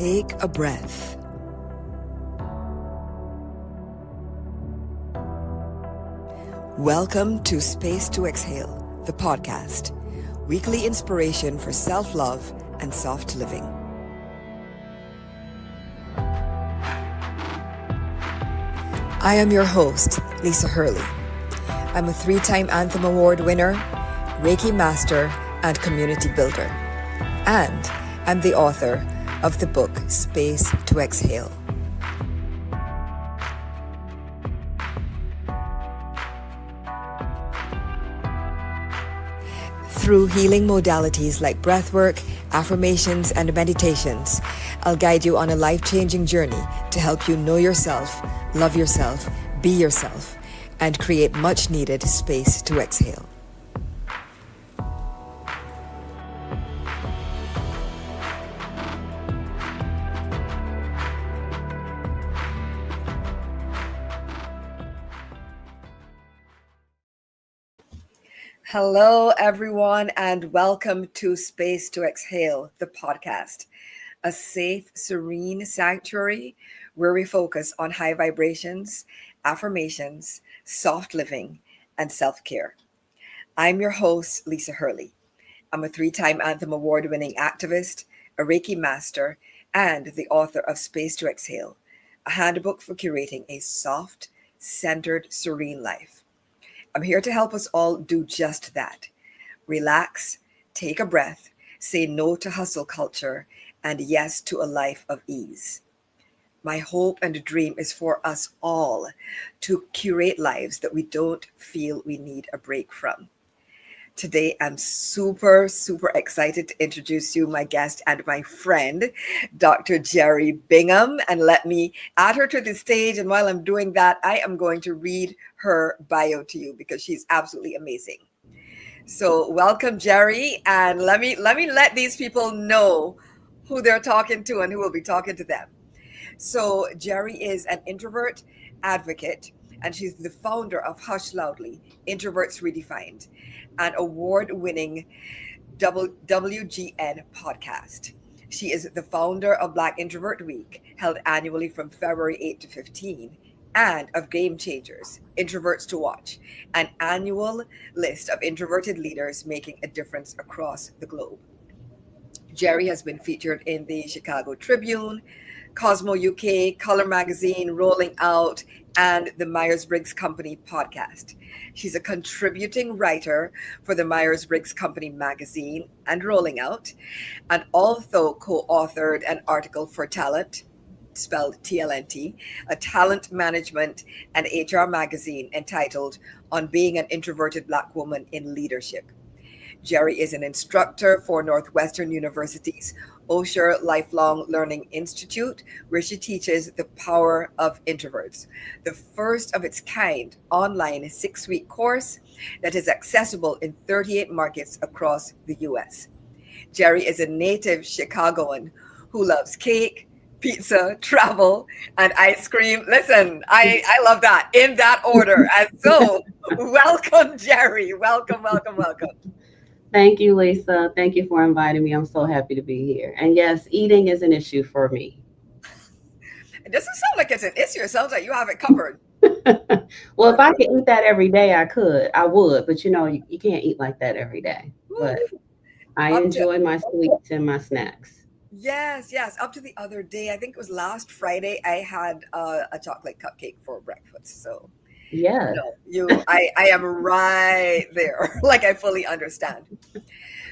Take a breath. Welcome to Space to Exhale, the podcast. Weekly inspiration for self-love and soft living. I am your host, Lisa Hurley. I'm a 3-time Anthem Award winner, Reiki master, and community builder. And I'm the author of the book, Space to Exhale. Through healing modalities like breathwork, affirmations, and meditations, I'll guide you on a life-changing journey to help you know yourself, love yourself, be yourself, and create much-needed space to exhale. Hello, everyone, and welcome to Space to Exhale, the podcast, a safe, serene sanctuary where we focus on high vibrations, affirmations, soft living, and self-care. I'm your host, Lisa Hurley. I'm a 3-time Anthem Award-winning activist, a Reiki master, and the author of Space to Exhale, a handbook for curating a soft, centered, serene life. I'm here to help us all do just that. Relax, take a breath, say no to hustle culture, and yes to a life of ease. My hope and dream is for us all to curate lives that we don't feel we need a break from. Today, I'm super excited to introduce you, my guest and my friend, Dr. Jeri Bingham. And let me add her to the stage. And while I'm doing that, I am going to read her bio to you because she's absolutely amazing. So welcome, Jeri. And let me let these people know who they're talking to and who will be talking to them. So Jeri is an introvert advocate, and she's the founder of HushLoudly, Introverts Redefined, an award-winning WGN podcast. She is the founder of Black Introvert Week, held annually from February 8 to 15, and of Game Changers, Introverts to Watch, an annual list of introverted leaders making a difference across the globe. Jeri has been featured in the Chicago Tribune, Cosmo UK, Color Magazine, Rolling Out, and the Myers-Briggs Company podcast. She's a contributing writer for the Myers-Briggs Company magazine and Rolling Out, and also co-authored an article for Talent, spelled TLNT, a talent management and HR magazine entitled On Being an Introverted Black Woman in Leadership. Jeri is an instructor for Northwestern University's Osher Lifelong Learning Institute, where she teaches the power of introverts, the first of its kind online 6-week course that is accessible in 38 markets across the U.S. Jeri is a native Chicagoan who loves cake, pizza, travel, and ice cream. Listen, I love that in that order. And so welcome, Jeri. Welcome. Thank you, Lisa. Thank you for inviting me. I'm so happy to be here. And yes, eating is an issue for me. It doesn't sound like it's an issue. It sounds like you have it covered. Well, if I could eat that every day, I would. But you can't eat like that every day. But I enjoy my sweets and my snacks. Yes. Up to the other day, I think it was last Friday, I had a chocolate cupcake for breakfast. So yeah, I am right there. Like, I fully understand.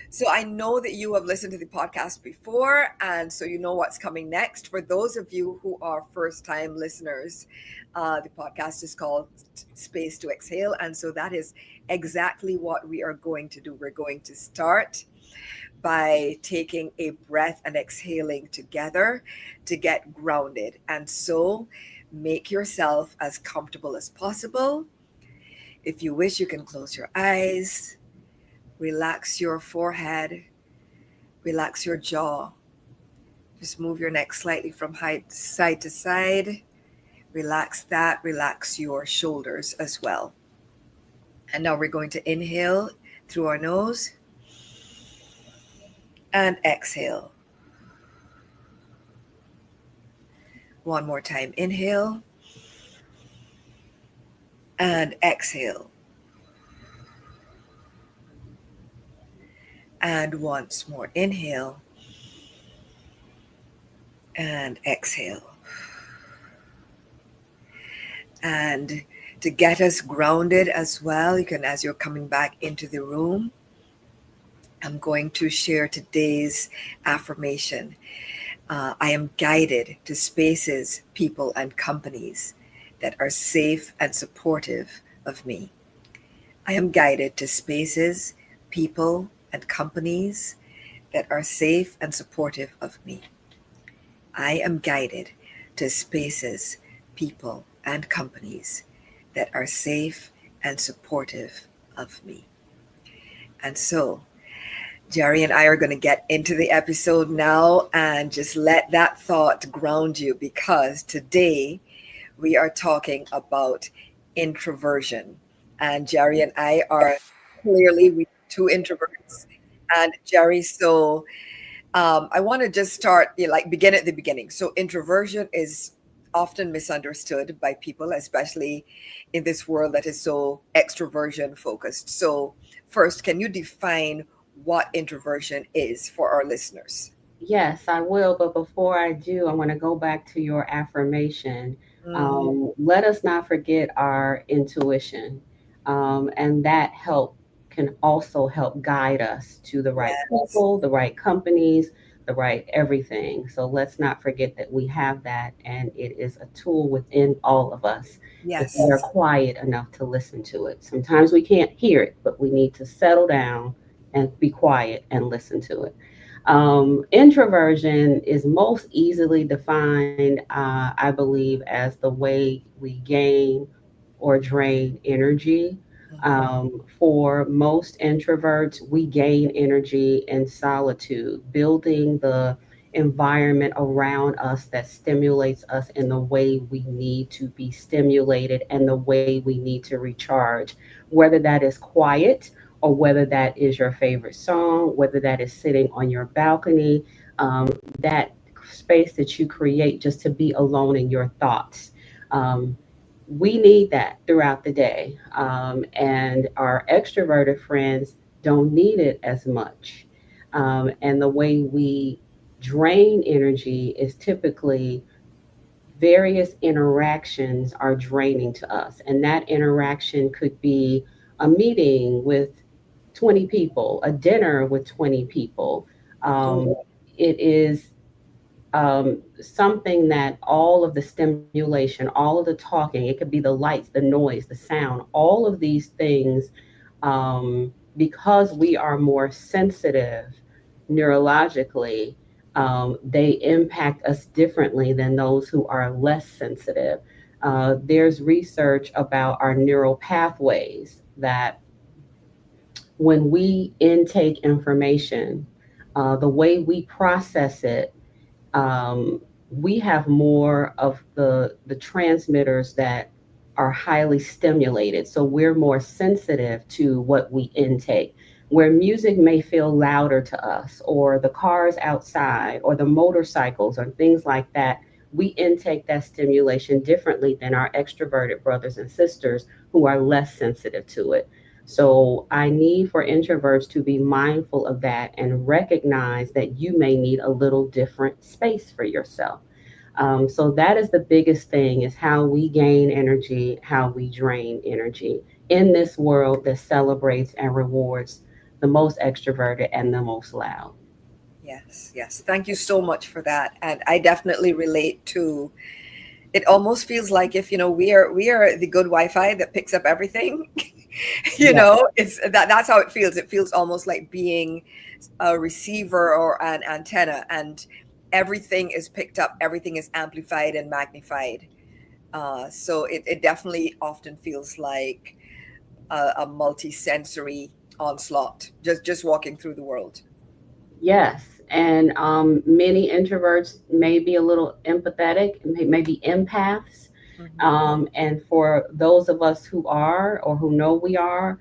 So I know that you have listened to the podcast before, and so you know what's coming next. For those of you who are first-time listeners, the podcast is called Space to Exhale, and so that is exactly what we are going to do. We're going to start by taking a breath and exhaling together to get grounded. And so make yourself as comfortable as possible. If you wish, you can close your eyes, relax your forehead, relax your jaw. Just move your neck slightly from side to side. Relax that, relax your shoulders as well. And now we're going to inhale through our nose and exhale. One more time. Inhale and exhale. And once more. Inhale and exhale. And to get us grounded as well, you can, as you're coming back into the room, I'm going to share today's affirmation. I am guided to spaces, people, and companies that are safe and supportive of me. I am guided to spaces, people, and companies that are safe and supportive of me. I am guided to spaces, people, and companies that are safe and supportive of me. And so, Jeri and I are going to get into the episode now and just let that thought ground you, because today we are talking about introversion. And Jeri and I are clearly we two introverts. And Jeri, so I want to just start, like begin at the beginning. So introversion is often misunderstood by people, especially in this world that is so extroversion focused. So first, can you define what introversion is for our listeners? Yes, I will. But before I do, I want to go back to your affirmation. Mm, Let us not forget our intuition. And that help can also help guide us to the right yes, people, the right companies, the right everything. So let's not forget that we have that, and it is a tool within all of us if we are yes, quiet enough to listen to it. Sometimes we can't hear it, but we need to settle down and be quiet and listen to it. Introversion is most easily defined, I believe, as the way we gain or drain energy. mhm, For most introverts, we gain energy in solitude, building the environment around us that stimulates us in the way we need to be stimulated and the way we need to recharge, whether that is quiet or whether that is your favorite song, whether that is sitting on your balcony, that space that you create just to be alone in your thoughts. Um, we need that throughout the day. And our extroverted friends don't need it as much. And the way we drain energy is typically various interactions are draining to us. And that interaction could be a meeting with 20 people, a dinner with 20 people. Um, correct. it is something that all of the stimulation, all of the talking, it could be the lights, the noise, the sound, all of these things, because we are more sensitive neurologically, they impact us differently than those who are less sensitive. There's research about our neural pathways that when we intake information, the way we process it, we have more of the transmitters that are highly stimulated. So we're more sensitive to what we intake. Where music may feel louder to us, or the cars outside, or the motorcycles, or things like that, we intake that stimulation differently than our extroverted brothers and sisters who are less sensitive to it. So I need for introverts to be mindful of that and recognize that you may need a little different space for yourself. So that is the biggest thing, is how we gain energy, how we drain energy in this world that celebrates and rewards the most extroverted and the most loud. Yes, yes. Thank you so much for that. And I definitely relate to it. Almost feels like if we are the good Wi-Fi that picks up everything. Yeah. It's that's how it feels. It feels almost like being a receiver or an antenna, and everything is picked up, everything is amplified and magnified. So it definitely often feels like a multi-sensory onslaught, just walking through the world. Yes, and many introverts may be a little empathetic, maybe empaths. Hmm. And for those of us who are, or who know we are,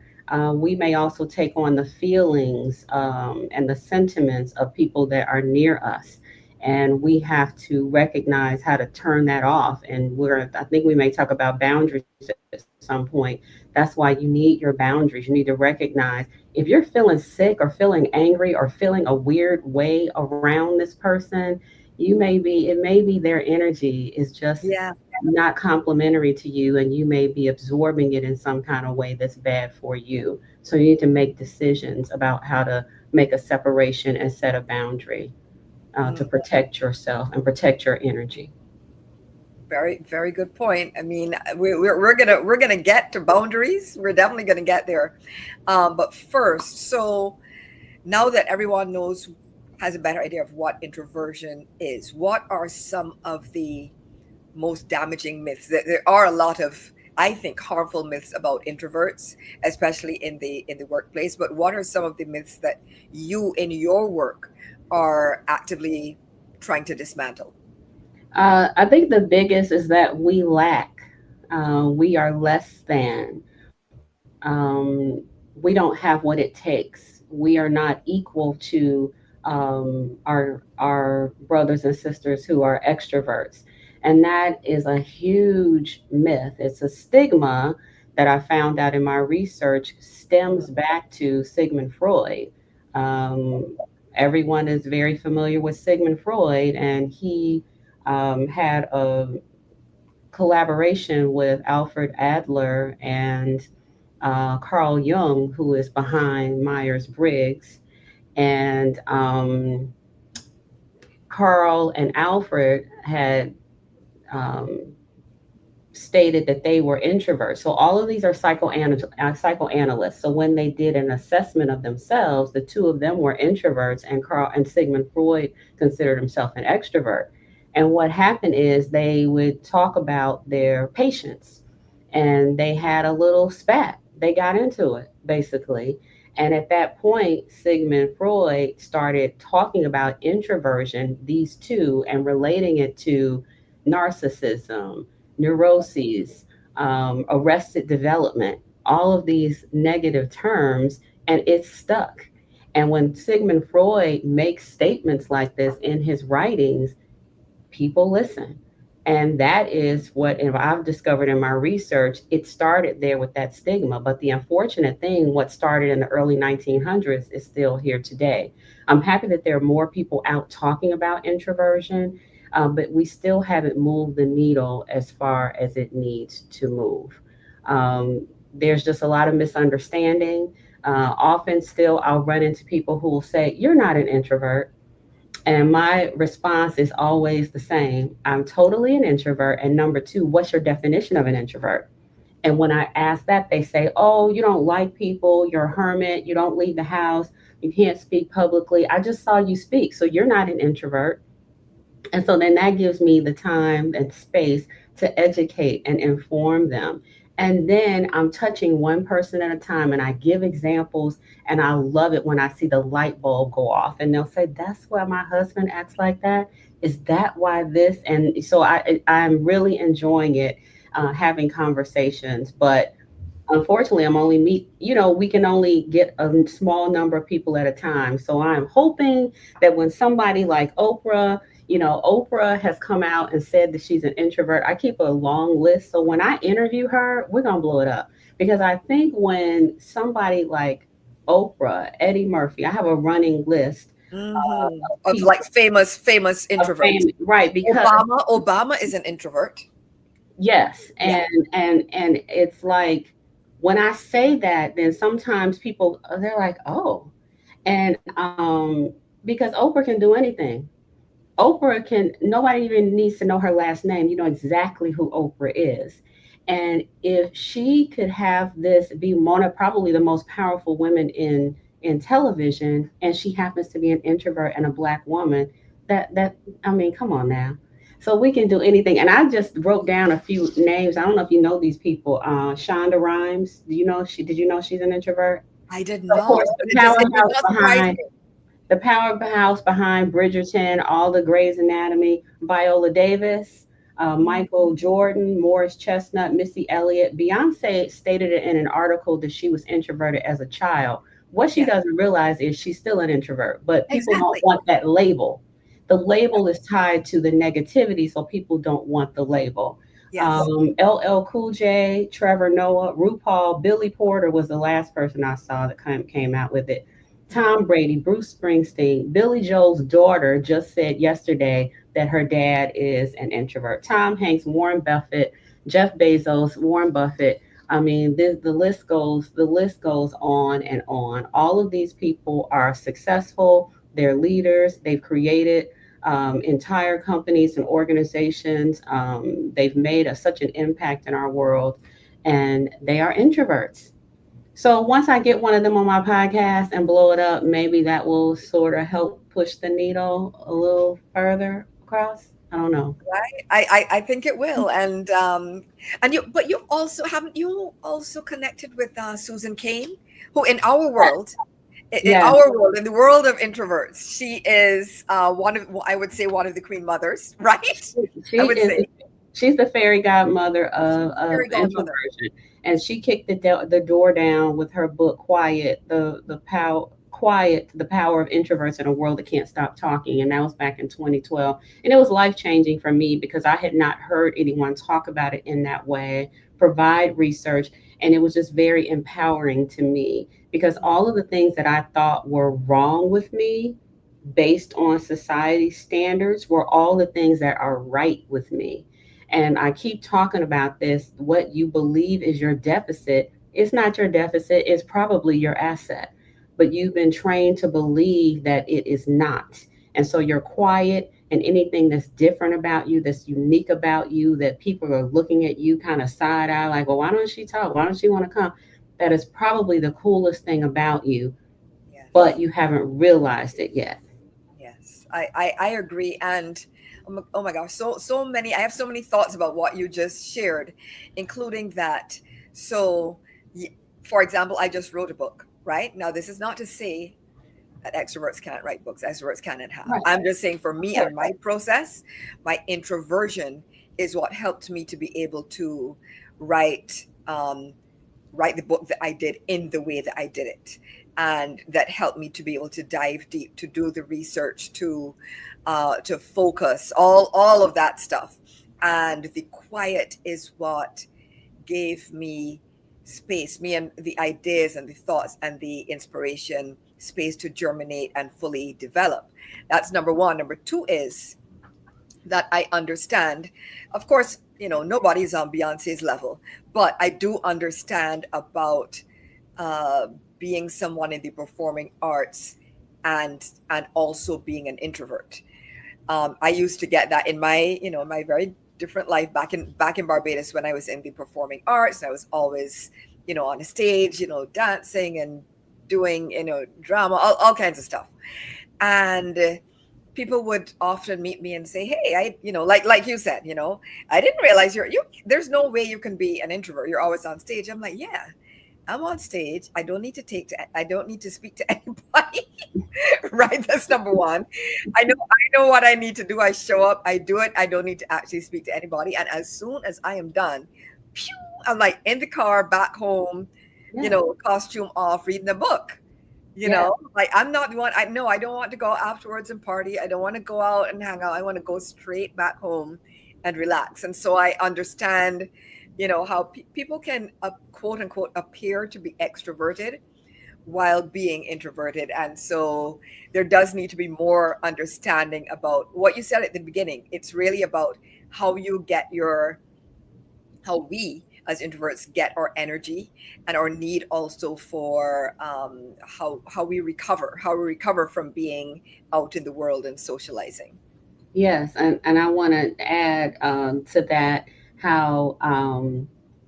we may also take on the feelings and the sentiments of people that are near us. and we have to recognize how to turn that off. And I think we may talk about boundaries at some point. That's why you need your boundaries. You need to recognize if you're feeling sick or feeling angry or feeling a weird way around this person, it may be their energy is just Yeah. not complimentary to you, and you may be absorbing it in some kind of way that's bad for you. So you need to make decisions about how to make a separation and set a boundary to Mm. protect yourself and protect your energy. Very, very good point. I mean, we're gonna get to boundaries. We're definitely gonna get there. But first, so now that everyone knows, has a better idea of what introversion is, what are some of the most damaging myths? There are a lot of, I think, harmful myths about introverts, especially in the workplace. But what are some of the myths that you in your work are actively trying to dismantle? I think the biggest is that we lack. We are less than. We don't have what it takes. We are not equal to our brothers and sisters who are extroverts, and that is a huge myth. It's a stigma that I found out in my research stems back to Sigmund Freud. Um, Everyone is very familiar with Sigmund Freud, and he had a collaboration with Alfred Adler and Carl Jung, who is behind Myers Briggs. And Carl and Alfred had um, stated that they were introverts. So all of these are psychoanalysts. So when they did an assessment of themselves, the two of them were introverts, and Carl and Sigmund Freud considered himself an extrovert. And what happened is they would talk about their patients, and they had a little spat. They got into it, basically. And at that point, Sigmund Freud started talking about introversion, these two, and relating it to narcissism, neuroses, arrested development, all of these negative terms, and it's stuck. And when Sigmund Freud makes statements like this in his writings, people listen. And that is what I've discovered in my research. It started there with that stigma. But the unfortunate thing, what started in the early 1900s is still here today. I'm happy that there are more people out talking about introversion, but we still haven't moved the needle as far as it needs to move. There's just a lot of misunderstanding. Often, still, I'll run into people who will say, "You're not an introvert." And my response is always the same. I'm totally an introvert. And number two, what's your definition of an introvert? And when I ask that, they say, oh, you don't like people, you're a hermit, you don't leave the house, you can't speak publicly. I just saw you speak. So you're not an introvert. And so then that gives me the time and space to educate and inform them. And then I'm touching one person at a time, and I give examples. And I love it when I see the light bulb go off and they'll say, that's why my husband acts like that. Is that why this? And so I'm really enjoying it, having conversations. But unfortunately, I'm only we can only get a small number of people at a time. So I'm hoping that when somebody like Oprah, Oprah has come out and said that she's an introvert. I keep a long list. So when I interview her, we're going to blow it up, because I think when somebody like Oprah, Eddie Murphy, I have a running list of Of people like famous of introverts. fame, right? Because Obama is an introvert. yes, Yeah. and it's like when I say that, then sometimes people they're like, oh, and because Oprah can do anything. Oprah can, nobody even needs to know her last name. You know exactly who Oprah is. And if she could have this be one of probably the most powerful women in television, and she happens to be an introvert and a black woman, that I mean, come on now. So we can do anything. And I just wrote down a few names. I don't know if you know these people. Shonda Rhimes. Do you know she? Did you know she's an introvert? I did Of not, course, but it does not surprise me. the powerhouse behind Bridgerton, all the Grey's Anatomy, Viola Davis, Michael Jordan, Morris Chestnut, Missy Elliott. Beyonce stated it in an article that she was introverted as a child. What she Yeah, doesn't realize is she's still an introvert, but people don't exactly. want that label. the label is tied to the negativity, so people don't want the label. Yes. LL Cool J, Trevor Noah, RuPaul, Billy Porter was the last person I saw that came out with it. Tom Brady, Bruce Springsteen, Billy Joel's daughter just said yesterday that her dad is an introvert. Tom Hanks, Warren Buffett, Jeff Bezos, Warren Buffett. I mean, the list goes on and on. All of these people are successful. They're leaders. They've created entire companies and organizations. They've made such an impact in our world, and they are introverts. So once I get one of them on my podcast and blow it up, maybe that will sort of help push the needle a little further across. I don't know. Right. I think it will. And you, but you also haven't you also connected with Susan Cain, who in our world, Yeah, in the world of introverts, she is one of, I would say, one of the queen mothers, right? she I would is. say She's the fairy godmother of fairy godmother. introversion, and she kicked the door down with her book "Quiet," the power of introverts in a world that can't stop talking, and that was back in 2012, and it was life changing for me because I had not heard anyone talk about it in that way, provide research, and it was just very empowering to me because all of the things that I thought were wrong with me based on society standards were all the things that are right with me. And I keep talking about this. What you believe is your deficit is not your deficit, it's probably your asset. But you've been trained to believe that it is not. And so you're quiet, and anything that's different about you, that's unique about you, that people are looking at you kind of side eye, like, well, why don't she talk? Why don't she want to come? That is probably the coolest thing about you, but Yes. you haven't realized it yet. Yes, I agree. And oh my gosh, so many. I have so many thoughts about what you just shared, including that. So, for example, I just wrote a book. Right now, this is not to say that extroverts can't write books. Extroverts cannot have. Right. I'm just saying for me Sure. and my process, my introversion is what helped me to be able to write. Write the book that I did in the way that I did it. And that helped me to be able to dive deep, to do the research, to focus, all of that stuff. And the quiet is what gave me space, me and the ideas and the thoughts and the inspiration, space to germinate and fully develop. That's number one. Number two is that I understand. Of course, nobody's on Beyonce's level, but I do understand about uh, being someone in the performing arts and also being an introvert. I used to get that in my my very different life back in Barbados when I was in the performing arts. I was always on a stage, dancing and doing drama, all kinds of stuff, and people would often meet me and say, "Hey, like you said, I didn't realize you. There's no way you can be an introvert. You're always on stage." I'm like, "Yeah, I'm on stage. I don't need to speak to anybody." Right? That's number one. I know what I need to do. I show up, I do it. I don't need to actually speak to anybody. And as soon as I am done, phew, I'm like in the car back home, Yeah. costume off, reading a book. Yeah. Like I'm not the one. I know I don't want to go afterwards and party. I don't want to go out and hang out. I want to go straight back home and relax. And so I understand, how people can quote unquote appear to be extroverted while being introverted. And so there does need to be more understanding about what you said at the beginning. It's really about how you get how we as introverts get our energy and our need also for how we recover from being out in the world and socializing. Yes, and I want to add to that how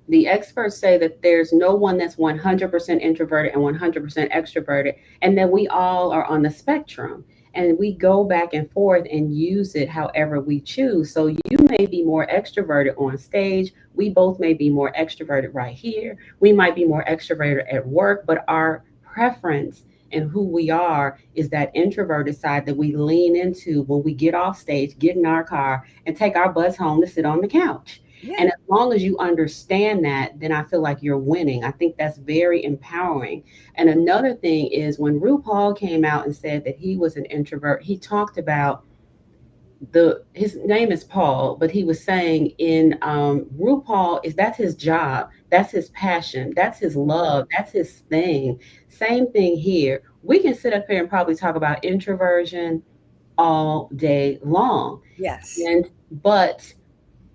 the experts say that there's no one that's 100% introverted and 100% extroverted, and that we all are on the spectrum. And we go back and forth and use it however we choose. So you may be more extroverted on stage. We both may be more extroverted right here. We might be more extroverted at work, but our preference and who we are is that introverted side that we lean into when we get off stage, get in our car, and take our butts home to sit on the couch. Yeah. And as long as you understand that, then I feel like you're winning. I think that's very empowering. And another thing is when RuPaul came out and said that he was an introvert, he talked about the his name is Paul, but he was saying in RuPaul is that's his job, that's his passion, that's his love, that's his thing. Same thing here. We can sit up here and probably talk about introversion all day long. Yes. And but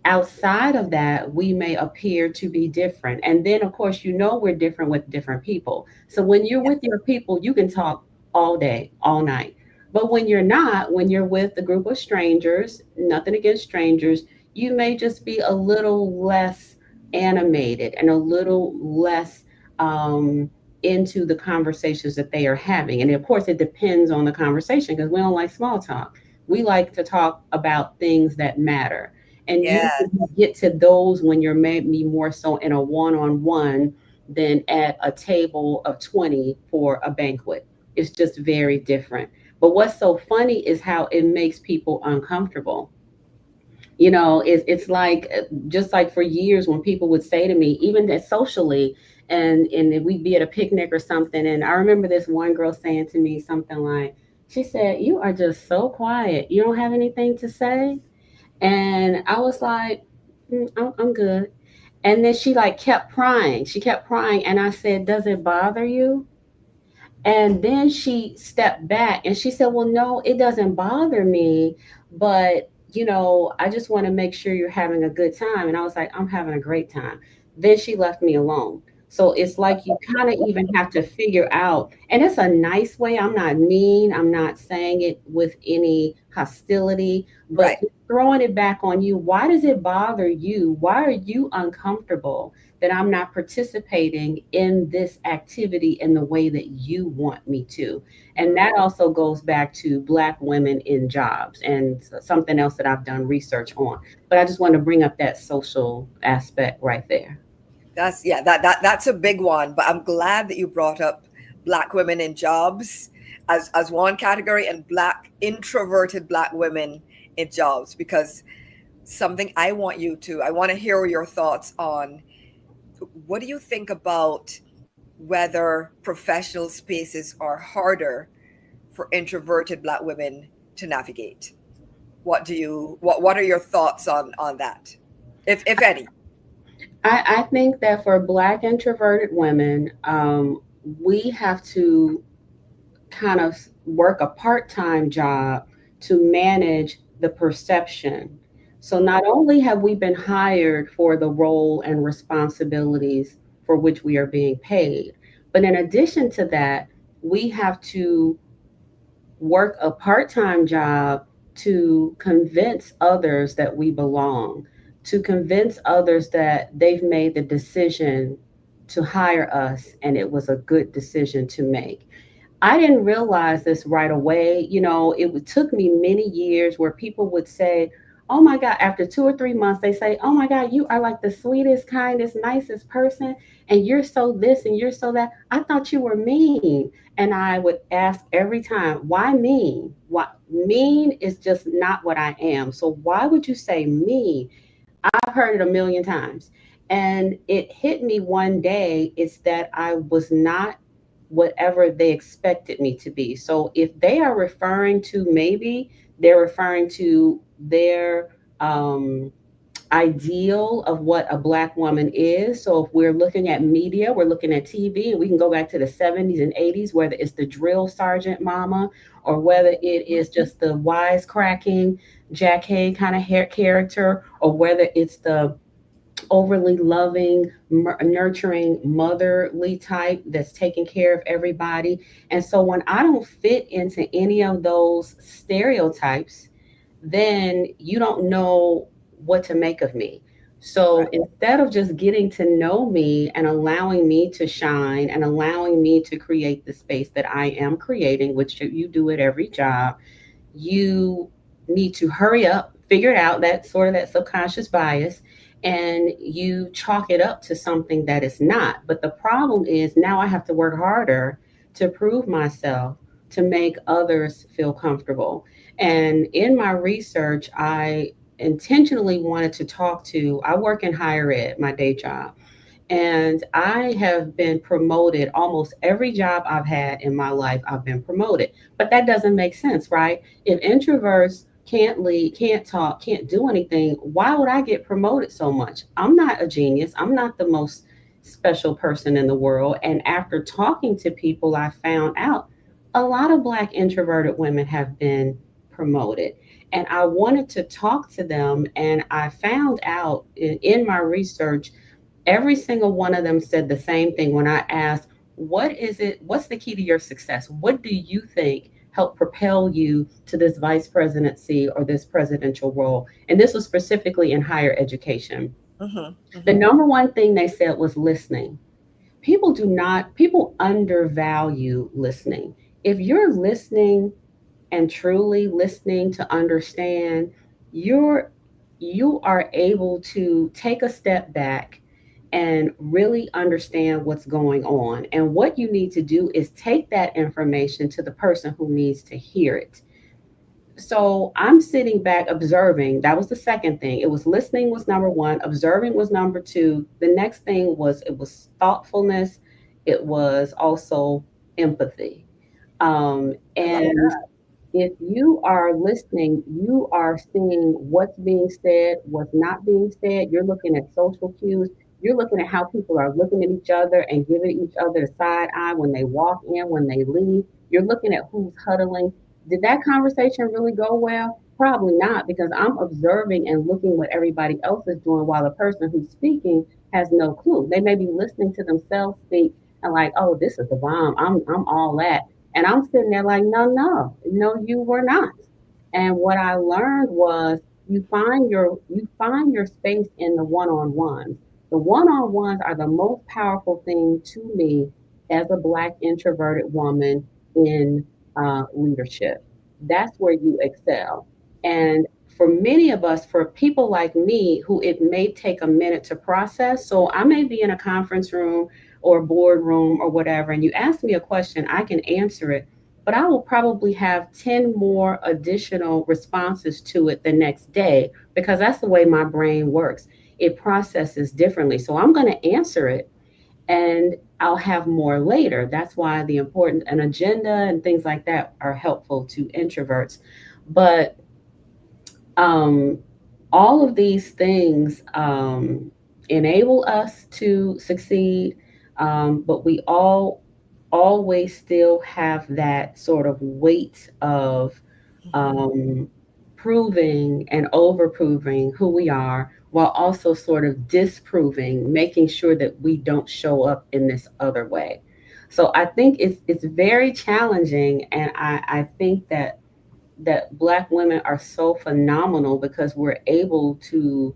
outside of that, we may appear to be different. And then, of course, we're different with different people. So when you're with your people, you can talk all day, all night. But when you're not, when you're with a group of strangers, nothing against strangers, you may just be a little less animated and a little less into the conversations that they are having. And of course, it depends on the conversation because we don't like small talk. We like to talk about things that matter, and you Yeah. get to those when you're maybe more so in a one-on-one than at a table of 20 for a banquet. It's just very different. But what's so funny is how it makes people uncomfortable. It's like just like for years when people would say to me, even that socially, and we'd be at a picnic or something, and I remember this one girl saying to me something like, she said, "You are just so quiet, you don't have anything to say." And I was like, I'm good. And then she like kept prying. She kept prying. And I said, "Does it bother you?" And then she stepped back and she said, "Well, no, it doesn't bother me. But, I just want to make sure you're having a good time." And I was like, "I'm having a great time." Then she left me alone. So it's like you kind of even have to figure out, and it's a nice way. I'm not mean. I'm not saying it with any hostility, but Right. throwing it back on you. Why does it bother you? Why are you uncomfortable that I'm not participating in this activity in the way that you want me to? And that also goes back to Black women in jobs and something else that I've done research on. But I just want to bring up that social aspect right there. That's yeah, that's a big one. But I'm glad that you brought up Black women in jobs as one category, and Black introverted Black women in jobs, because something I want to hear your thoughts on. What do you think about whether professional spaces are harder for introverted Black women to navigate? What are your thoughts on that, if any? I think that for Black introverted women, we have to kind of work a part-time job to manage the perception. So not only have we been hired for the role and responsibilities for which we are being paid, but in addition to that, we have to work a part-time job to convince others that we belong, to convince others that they've made the decision to hire us and it was a good decision to make. I didn't realize this right away. Took me many years where people would say, "Oh my God," after 2 or 3 months, they say, "Oh my God, you are like the sweetest, kindest, nicest person. And you're so this and you're so that. I thought you were mean." And I would ask every time, "Why mean? What mean is just not what I am. So why would you say mean?" I've heard it a million times. And it hit me one day is that I was not whatever they expected me to be. So if they are referring to, maybe they're referring to their ideal of what a Black woman is. So if we're looking at media, we're looking at TV, and we can go back to the 70s and 80s, whether it's the drill sergeant mama or whether it is just the wisecracking Jack Hay kind of hair character, or whether it's the overly loving, nurturing, motherly type that's taking care of everybody. And so when I don't fit into any of those stereotypes, then you don't know what to make of me. So Right. instead of just getting to know me and allowing me to shine and allowing me to create the space that I am creating, which you do at every job, you need to hurry up, figure it out, that sort of that subconscious bias, and you chalk it up to something that is not. But the problem is now I have to work harder to prove myself, to make others feel comfortable. And in my research, I intentionally wanted to I work in higher ed, my day job. And I have been promoted almost every job I've had in my life. I've been promoted. But that doesn't make sense, right? If introverts can't lead, can't talk, can't do anything, why would I get promoted so much? I'm not a genius. I'm not the most special person in the world. And after talking to people, I found out a lot of Black introverted women have been promoted. And I wanted to talk to them. And I found out in my research, every single one of them said the same thing when I asked, what is it? What's the key to your success? What do you think helped propel you to this vice presidency or this presidential role? And this was specifically in higher education. Mm-hmm, The mm-hmm, number one thing they said was listening. People undervalue listening. If you're listening and truly listening to understand, you're you are able to take a step back and really understand what's going on. And what you need to do is take that information to the person who needs to hear it. So I'm sitting back observing. That was the second thing. It was listening was number one, observing was number two. The next thing was it was thoughtfulness. It was also empathy. I love And if you are listening, you are seeing what's being said, what's not being said. You're looking at social cues. You're looking at how people are looking at each other and giving each other the side eye when they walk in, when they leave. You're looking at who's huddling. Did that conversation really go well? Probably not, because I'm observing and looking what everybody else is doing while the person who's speaking has no clue. They may be listening to themselves speak and like, oh, this is the bomb. I'm all that. And I'm sitting there like, no, no, no, you were not. And what I learned was you find your space in the one-on-ones. The one-on-ones are the most powerful thing to me as a Black introverted woman in leadership. That's where you excel. And for many of us, for people like me, who it may take a minute to process. So I may be in a conference room or boardroom or whatever, and you ask me a question, I can answer it, but I will probably have 10 more additional responses to it the next day because that's the way my brain works. It processes differently. So I'm going to answer it and I'll have more later. That's why the important an agenda and things like that are helpful to introverts. But um, all of these things enable us to succeed, but we all always still have that sort of weight of it. um, proving and overproving who we are while also sort of disproving, making sure that we don't show up in this other way. So I think it's very challenging, and I think that Black women are so phenomenal because we're able to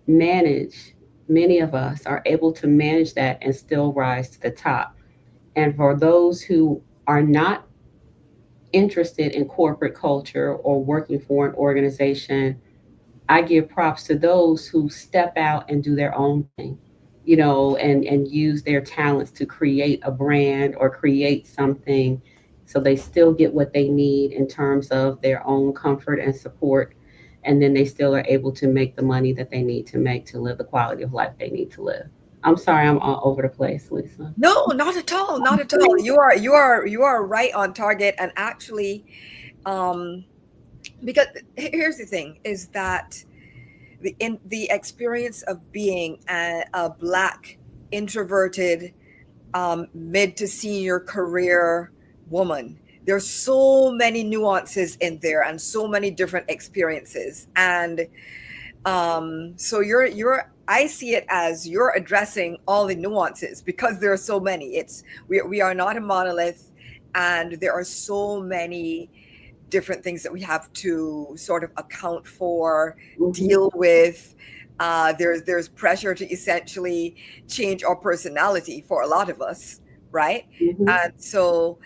manage, many of us are able to manage that and still rise to the top. And for those who are not interested in corporate culture or working for an organization, I give props to those who step out and do their own thing, and use their talents to create a brand or create something so they still get what they need in terms of their own comfort and support. And then they still are able to make the money that they need to make to live the quality of life they need to live. I'm sorry, I'm all over the place, Lisa. No, not at all, not at all. You are right on target. And actually, um, because here's the thing: is that the experience of being a Black introverted mid to senior career woman. There's so many nuances in there and so many different experiences. And so you're I see it as you're addressing all the nuances because there are so many. We are not a monolith, and there are so many different things that we have to sort of account for, Hmm. deal with. There's pressure to essentially change our personality for a lot of us, right? Hmm. And so,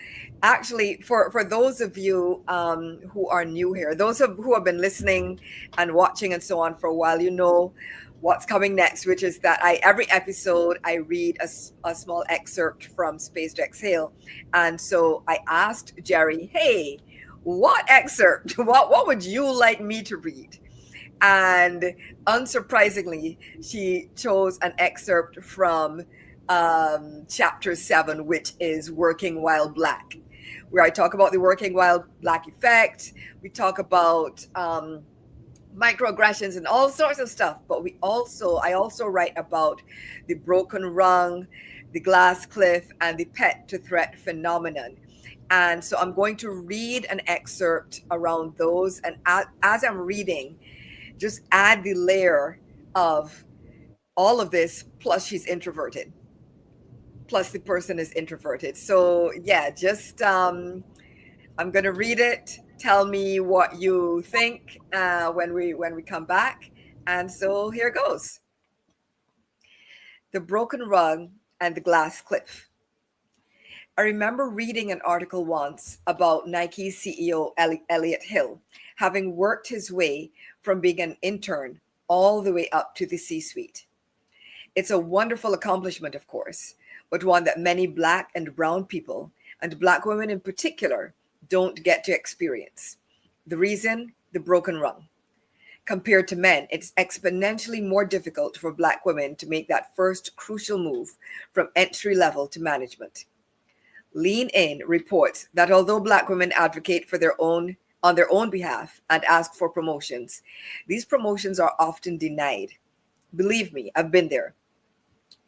actually, for those of you who are new here, who have been listening and watching and so on for a while, you know what's coming next, which is that every episode I read a small excerpt from Space to Exhale. And so I asked Jeri, hey, what excerpt? What would you like me to read? And unsurprisingly, she chose an excerpt from chapter 7, which is Working While Black, where I talk about the working while Black effect. We talk about microaggressions and all sorts of stuff. But I also write about the broken rung, the glass cliff, and the pet to threat phenomenon. And so I'm going to read an excerpt around those. And as I'm reading, just add the layer of all of this, plus she's introverted, plus the person is introverted. So yeah, just I'm gonna read it. Tell me what you think when we come back. And so here goes. The broken rug and the glass cliff. I remember reading an article once about Nike CEO Elliot Hill having worked his way from being an intern all the way up to the C-suite. It's a wonderful accomplishment, of course, but one that many Black and brown people, and Black women in particular, don't get to experience. The reason? The broken rung. Compared to men, it's exponentially more difficult for Black women to make that first crucial move from entry level to management. Lean In reports that although Black women advocate for on their own behalf and ask for promotions, these promotions are often denied. Believe me, I've been there.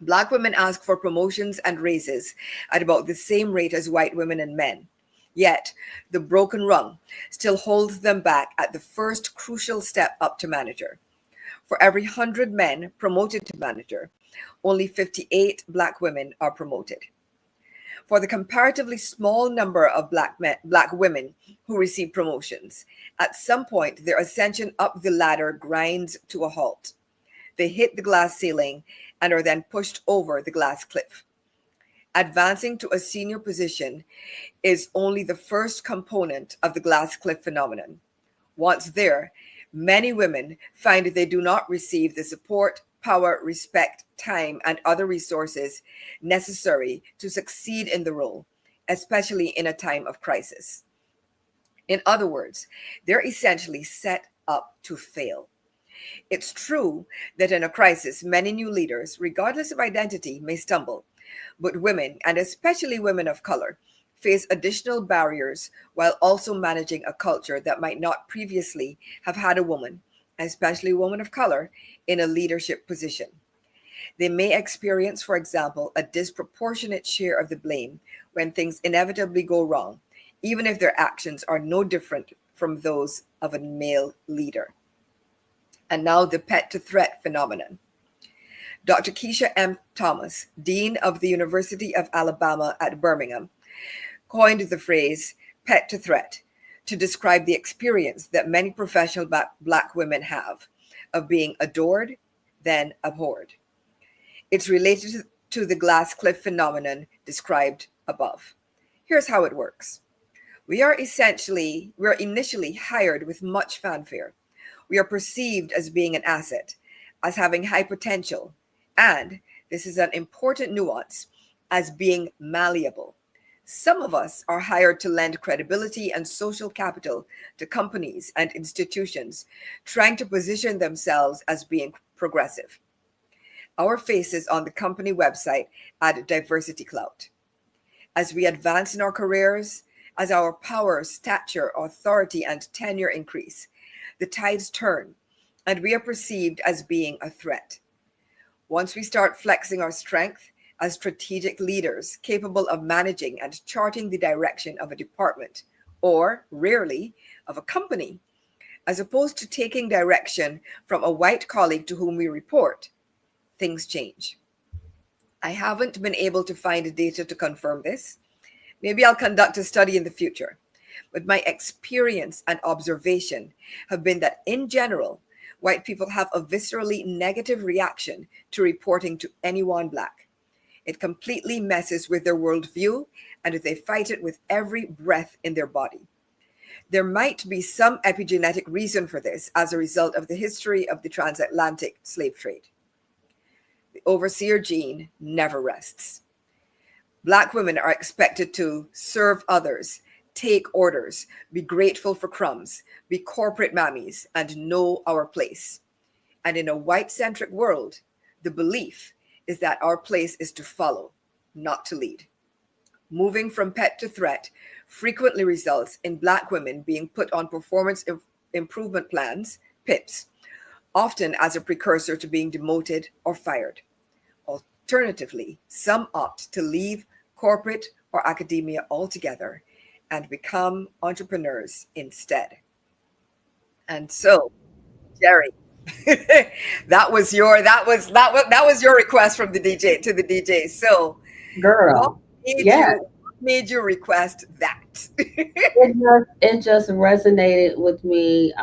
Black women ask for promotions and raises at about the same rate as white women and men. Yet, the broken rung still holds them back at the first crucial step up to manager. For every 100 men promoted to manager, only 58 Black women are promoted. For the comparatively small number of Black women who receive promotions, at some point their ascension up the ladder grinds to a halt. They hit the glass ceiling and are then pushed over the glass cliff. Advancing to a senior position is only the first component of the glass cliff phenomenon. Once there, many women find they do not receive the support, power, respect, time, and other resources necessary to succeed in the role, especially in a time of crisis. In other words, they're essentially set up to fail. It's true that in a crisis, many new leaders, regardless of identity, may stumble, but women, and especially women of color, face additional barriers while also managing a culture that might not previously have had a woman, especially a woman of color, in a leadership position. They may experience, for example, a disproportionate share of the blame when things inevitably go wrong, even if their actions are no different from those of a male leader. And now the pet to threat phenomenon. Dr. Keisha M. Thomas, Dean of the University of Alabama at Birmingham, coined the phrase pet to threat to describe the experience that many professional Black women have of being adored, then abhorred. It's related to the glass cliff phenomenon described above. Here's how it works. We are initially hired with much fanfare. We are perceived as being an asset, as having high potential, and, this is an important nuance, as being malleable. Some of us are hired to lend credibility and social capital to companies and institutions trying to position themselves as being progressive. Our faces on the company website add diversity clout. As we advance in our careers, as our power, stature, authority, and tenure increase, the tides turn, and we are perceived as being a threat. Once we start flexing our strength as strategic leaders capable of managing and charting the direction of a department, or rarely of a company, as opposed to taking direction from a white colleague to whom we report, things change. I haven't been able to find data to confirm this. Maybe I'll conduct a study in the future. But my experience and observation have been that in general, white people have a viscerally negative reaction to reporting to anyone Black. It completely messes with their worldview, and they fight it with every breath in their body. There might be some epigenetic reason for this as a result of the history of the transatlantic slave trade. The overseer gene never rests. Black women are expected to serve others, take orders, be grateful for crumbs, be corporate mammies, and know our place. And in a white-centric world, the belief is that our place is to follow, not to lead. Moving from pet to threat frequently results in Black women being put on performance improvement plans, PIPs, often as a precursor to being demoted or fired. Alternatively, some opt to leave corporate or academia altogether and become entrepreneurs instead. And so, Jeri, that was your request from the DJ to the DJ. So, what Girl, made yeah, you request that? it just resonated with me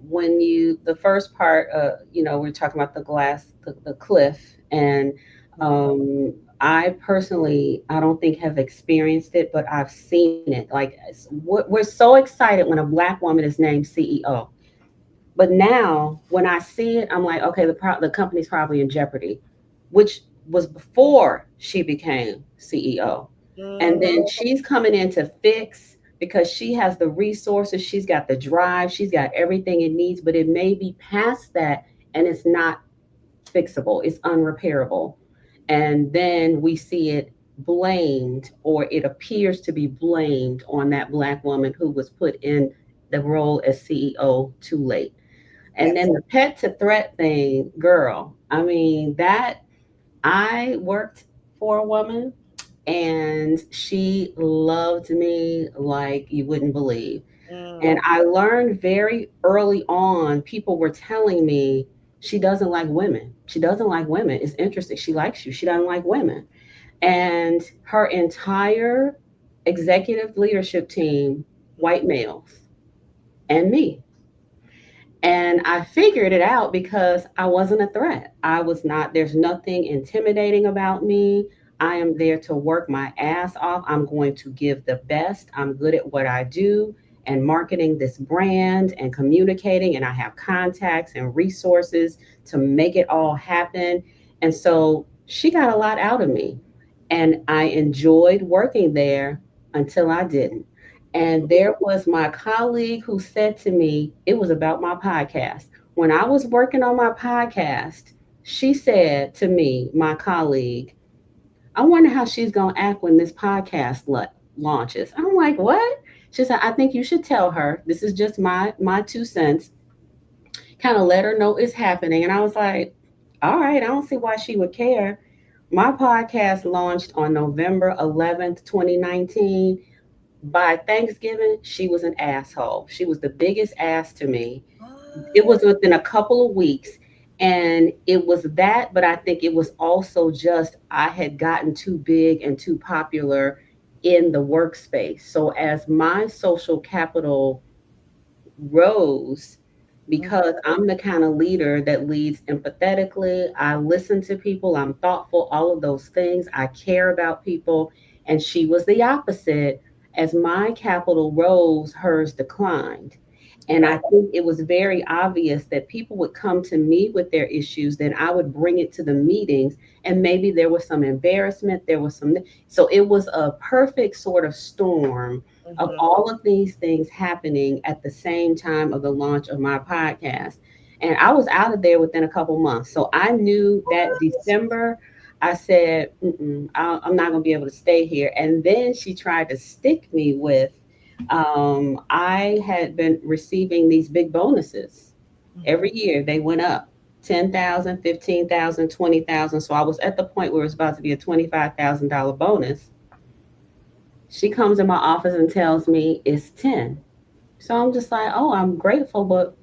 when you the first part. We're talking about the glass, the cliff, and I personally, I don't think have experienced it, but I've seen it. Like we're so excited when a Black woman is named CEO. But now, when I see it, I'm like, okay, the company's probably in jeopardy, which was before she became CEO. And Mhm. then she's coming in to fix because she has the resources, she's got the drive, she's got everything it needs, but it may be past that and it's not fixable, it's unrepairable. And then we see it blamed, or it appears to be blamed on that Black woman who was put in the role as CEO too late. And Yes. then the pet to threat thing, girl, I mean, that I worked for a woman and she loved me like you wouldn't believe. And Mm. I learned very early on, people were telling me she doesn't like women. She doesn't like women. It's interesting. She likes you. She doesn't like women. And her entire executive leadership team, white males, and me. And I figured it out because I wasn't a threat. I was not, there's nothing intimidating about me. I am there to work my ass off. I'm going to give the best. I'm good at what I do and marketing this brand and communicating. And I have contacts and resources to make it all happen. And so she got a lot out of me. And I enjoyed working there until I didn't. And there was my colleague who said to me, it was about my podcast. When I was working on my podcast, she said to me, my colleague, I wonder how she's going to act when this podcast launches. I'm like, what? She said, I think you should tell her. This is just my 2 cents. Kind of let her know it's happening. And I was like, all right, I don't see why she would care. My podcast launched on November 11th, 2019. By Thanksgiving, she was an asshole. She was the biggest ass to me. It Oh. was within a couple of weeks. And it was that, but I think it was also just I had gotten too big and too popular in the workspace. So as my social capital rose, because Mhm. I'm the kind of leader that leads empathetically. I listen to people, I'm thoughtful, all of those things. I care about people. And she was the opposite. As my capital rose, hers declined. And I Right. think it was very obvious that people would come to me with their issues, then I would bring it to the meetings. And maybe there was some embarrassment, there was some. So it was a perfect sort of storm of Mhm. all of these things happening at the same time of the launch of my podcast. And I was out of there within a couple months. So I knew that December, I said, I'm not going to be able to stay here. And then she tried to stick me with, I had been receiving these big bonuses every Mhm. year. They went up 10,000, 15,000, 20,000. So I was at the point where it was about to be a $25,000 bonus. She comes in my office and tells me it's 10. So I'm just like, oh, I'm grateful, but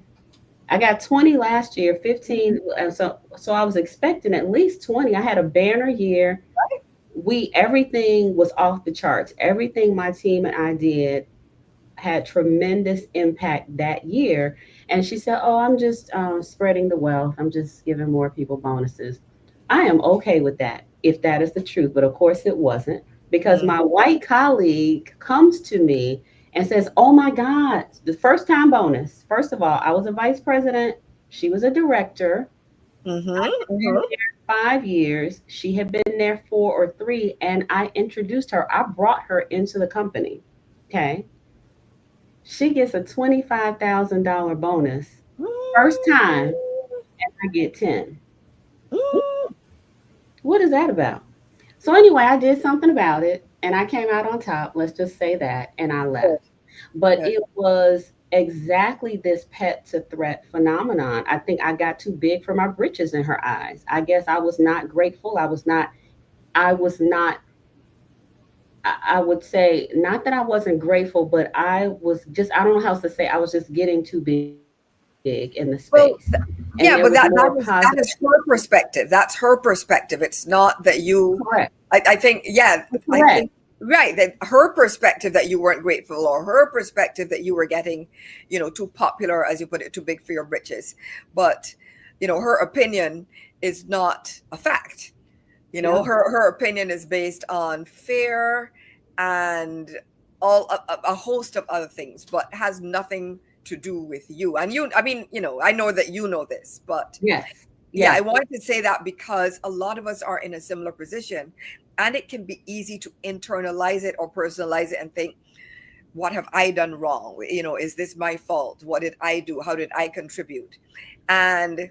I got 20 last year, 15. And so I was expecting at least 20. I had a banner year. Everything was off the charts. Everything my team and I did had tremendous impact that year. And she said, oh, I'm just spreading the wealth. I'm just giving more people bonuses. I am okay with that if that is the truth. But of course, it wasn't, because Mhm. my white colleague comes to me and says, oh my God, the first time bonus. First of all, I was a vice president. She was a director. Mhm. Been Mhm. there 5 years. She had been there 4 or 3. And I introduced her. I brought her into the company. Okay. She gets a $25,000 bonus. First time, and I get 10. Mm. What is that about? So anyway, I did something about it. and I came out on top. Let's just say that, and I Good, left. But good. it was exactly this pet to threat phenomenon. I think I got too big for my britches in her eyes. I guess I was not grateful. I was not, I would say, not that I wasn't grateful, but I was just, I don't know how else to say, I was just getting too big in the space. And there Well, was more yeah, but positive. that is her perspective. That's her perspective. It's not that you. Correct. I think, yeah, I Correct. think right that her perspective that you weren't grateful, or her perspective that you were getting, too popular, as you put it, too big for your britches. But her opinion is not a fact. No. Her opinion is based on fear and a host of other things, but has nothing to do with you. And I mean, I know that you know this, but Yes. yeah, I Yes. wanted to say that because a lot of us are in a similar position, and it can be easy to internalize it or personalize it and think, what have I done wrong? Is this my fault? What did I do? How did I contribute? And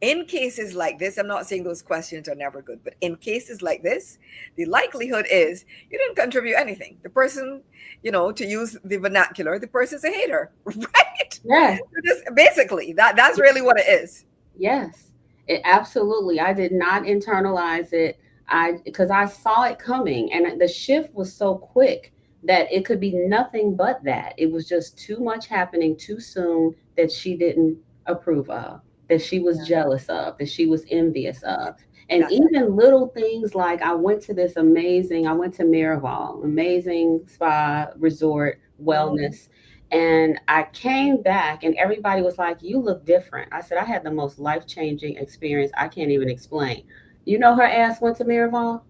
in cases like this, I'm not saying those questions are never good, but in cases like this, the likelihood is you didn't contribute anything. The person, to use the vernacular, the person's a hater, right? Yes. Just basically that's really what it is. Yes, it absolutely. I did not internalize it. I because I saw it coming, and the shift was so quick that it could be nothing but that. It was just too much happening too soon that she didn't approve of, that she was Yeah, jealous of, that she was envious of. And that's it. even little things like I went to Miraval, amazing spa resort, Mhm. wellness, and I came back and everybody was like, "You look different." I said, "I had the most life changing experience I can't even explain." You know, her ass went to Miraval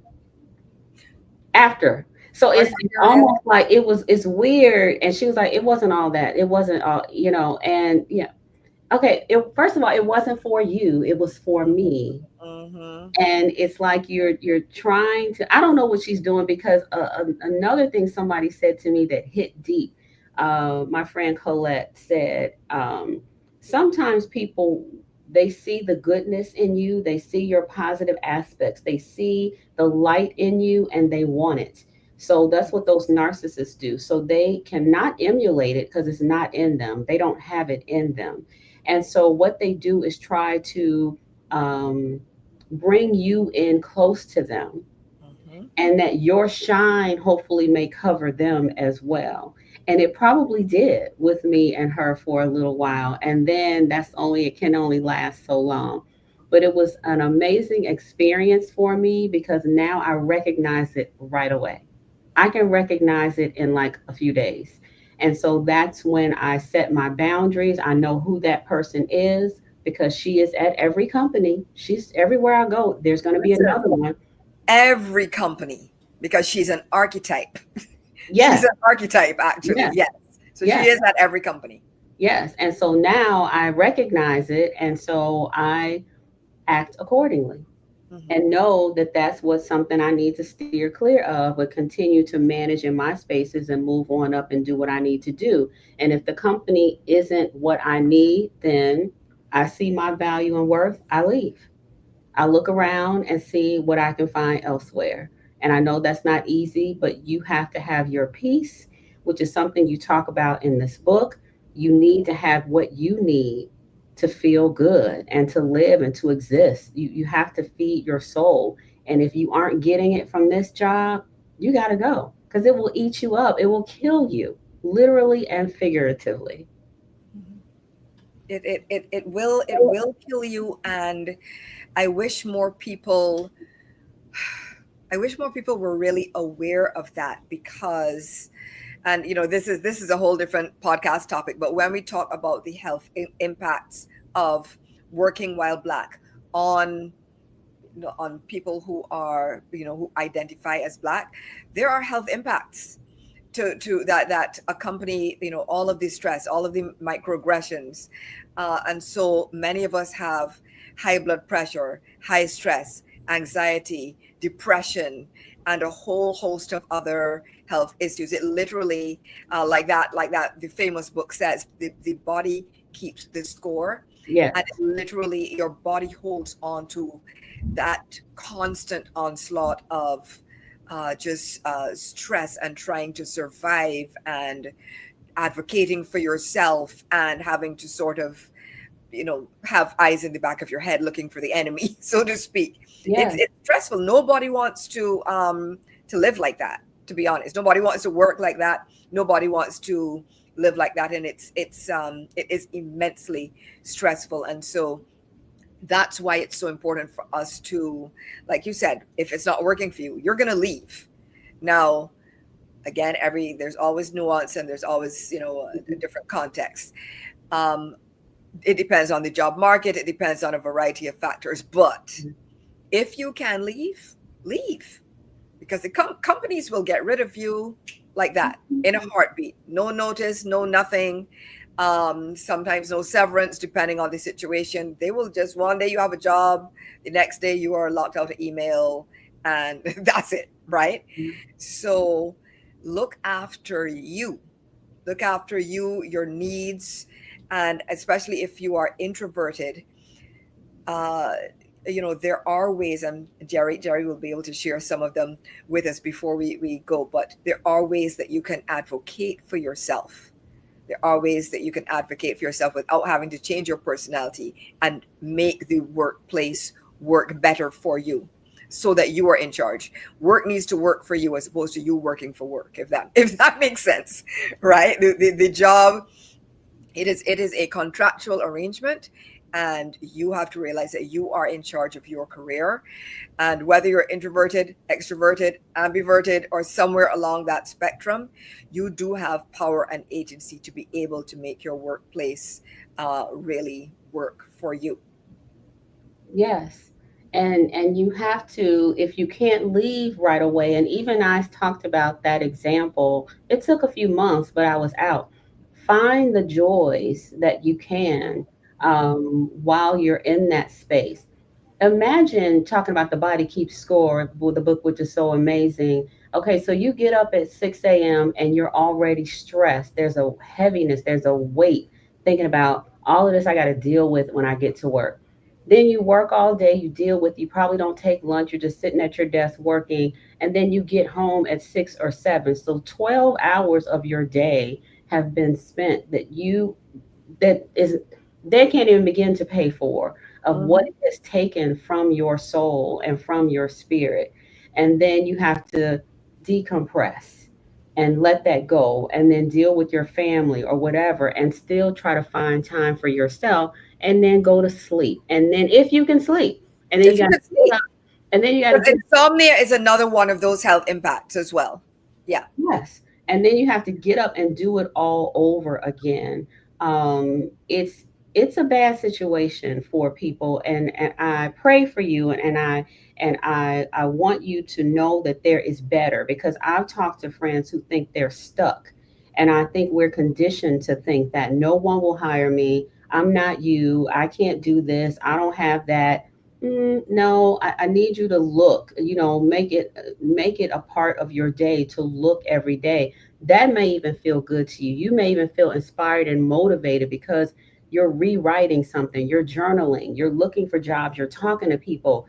after. So Are it's you serious? almost like it's weird. And she was like, "It wasn't all that. It wasn't all, and yeah. Okay, first of all, it wasn't for you, it was for me. Mm-hmm. And it's like you're trying to, I don't know what she's doing because another thing somebody said to me that hit deep, my friend Colette said, sometimes people, they see the goodness in you, they see your positive aspects, they see the light in you, and they want it. So that's what those narcissists do. So they cannot emulate it because it's not in them, they don't have it in them. And so what they do is try to, um, bring you in close to them, Mm-hmm. and that your shine hopefully may cover them as well. And it probably did with me and her for a little while. And then it can only last so long. But it was an amazing experience for me because now I recognize it right away. I can recognize it in like a few days. And so that's when I set my boundaries. I know who that person is because she is at every company. She's everywhere I go. There's going to be Listen, another one. every company, because she's an archetype. She's Yes, an archetype, actually. yes, Yes. So she yes, is at every company. yes. And so now I recognize it. And so I act accordingly Mm-hmm. and know that that's what's something I need to steer clear of, but continue to manage in my spaces and move on up and do what I need to do. And if the company isn't what I need, then I see my value and worth, I leave. I look around and see what I can find elsewhere. And I know that's not easy, but you have to have your peace, which is something you talk about in this book. You need to have what you need to feel good and to live and to exist. You have to feed your soul. And if you aren't getting it from this job, you got to go because it will eat you up. It will kill you, literally and figuratively. Mm-hmm. It will kill you. And I wish more people I wish more people were really aware of that, because, and this is a whole different podcast topic, but when we talk about the health impacts of working while black on on people who are, who identify as black, there are health impacts to that accompany, all of the stress, all of the microaggressions, and so many of us have high blood pressure, high stress, anxiety, depression, and a whole host of other health issues. It literally, like that the famous book says, the body keeps the score. And Yes. literally your body holds on to that constant onslaught of just stress and trying to survive and advocating for yourself and having to sort of, have eyes in the back of your head looking for the enemy, so to speak. It's Yes. it's stressful. Nobody wants to live like that, to be honest. Nobody wants to work like that. Nobody wants to live like that, and it is immensely stressful. And so that's why it's so important for us to, like you said, if it's not working for you, you're going to leave. Now, again, there's always nuance, and there's always, a different context. um, it depends on the job market, it depends on a variety of factors, but if you can leave, leave, because the companies will get rid of you like that in a heartbeat. No notice, no nothing. Sometimes no severance, depending on the situation. They will just, one day you have a job, the next day you are locked out of email, and that's it, right? So look after you. Look after you, your needs, and especially if you are introverted, uh, there are ways, and Jeri will be able to share some of them with us before we go, but there are ways that you can advocate for yourself. There are ways that you can advocate for yourself without having to change your personality and make the workplace work better for you, so that you are in charge. Work needs to work for you as opposed to you working for work, if that makes sense, right? The job, it is a contractual arrangement, and you have to realize that you are in charge of your career. And whether you're introverted, extroverted, ambiverted, or somewhere along that spectrum, you do have power and agency to be able to make your workplace really work for you. Yes. And you have to, if you can't leave right away, and even I talked about that example, it took a few months, but I was out. Find the joys that you can while you're in that space. Imagine talking about the body keeps score with the book, which is so amazing. Okay, so you get up at 6 a.m. and you're already stressed. There's a heaviness, there's a weight thinking about all of this I got to deal with when I get to work. Then you work all day, you probably don't take lunch, you're just sitting at your desk working, and then you get home at 6 or 7. So 12 hours of your day have been spent that is they can't even begin to pay for, of what Mhm. it has taken from your soul and from your spirit. And then you have to decompress and let that go, and then deal with your family or whatever, and still try to find time for yourself, and then go to sleep. And then if you can sleep, and then you If you got to can get sleep, up, and then you got to because get. insomnia is another one of those health impacts as well. Yeah. Yes. And then you have to get up and do it all over again. It's a bad situation for people, and I pray for you, and I want you to know that there is better, because I've talked to friends who think they're stuck. And I think we're conditioned to think that no one will hire me. I'm not you. I can't do this. I don't have that. No, I need you to look, make it a part of your day to look every day. That may even feel good to you. You may even feel inspired and motivated because you're rewriting something, you're journaling, you're looking for jobs, you're talking to people.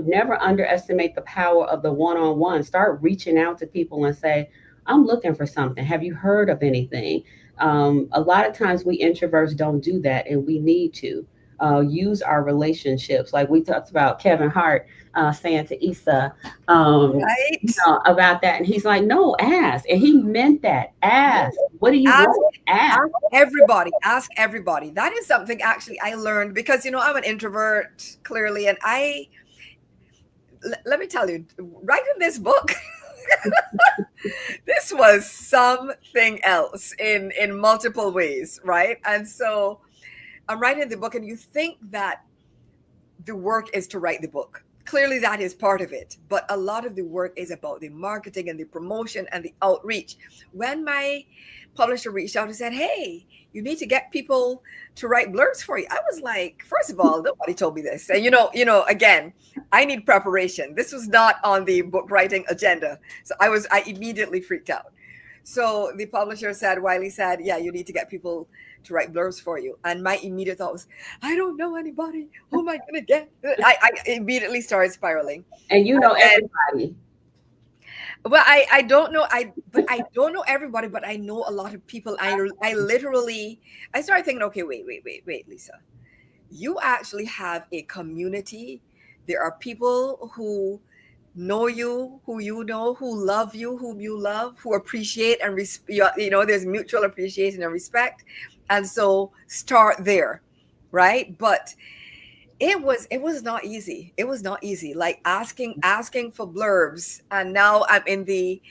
Never underestimate the power of the one-on-one. Start reaching out to people and say, I'm looking for something. Have you heard of anything? A lot of times we introverts don't do that, and we need to use our relationships. Like we talked about Kevin Hart saying to Issa, Right. about that. And he's like, no, ask. And he meant that. Yeah. Ask. What do you Ask, want? Ask. ask everybody. Ask everybody. That is something actually I learned because I'm an introvert clearly, and let me tell you, writing this book, this was something else in multiple ways, right? And so I'm writing the book, and you think that the work is to write the book. Clearly, that is part of it. But a lot of the work is about the marketing and the promotion and the outreach. When my publisher reached out and said, "Hey, you need to get people to write blurbs for you," I was like, first of all, nobody told me this. And again, I need preparation. This was not on the book writing agenda. So I immediately freaked out. So the publisher said, Wiley said, "Yeah, you need to get people to write blurbs for you." And my immediate thought was, I don't know anybody. Who am I going to get? I immediately started spiraling. And you know And everybody. Well, I don't know. I don't know everybody, but I know a lot of people. I literally I started thinking, okay, wait, Lisa. You actually have a community. There are people who know you, who you know, who love you, whom you love, who appreciate and there's mutual appreciation and respect. And so start there, right? But it was not easy. It was not easy. Like asking for blurbs. And now I'm in the,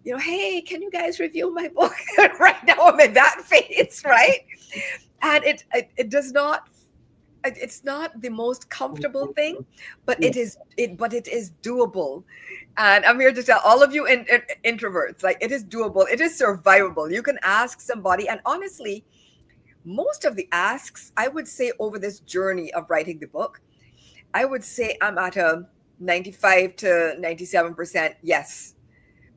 hey, can you guys review my book? Right now I'm in that phase, right? And it does not it's not the most comfortable thing, but Yeah. it is doable. And I'm here to tell all of you introverts, like, it is doable, it is survivable. You can ask somebody, and honestly, most of the asks, I would say, over this journey of writing the book, I would say I'm at a 95 to 97% yes,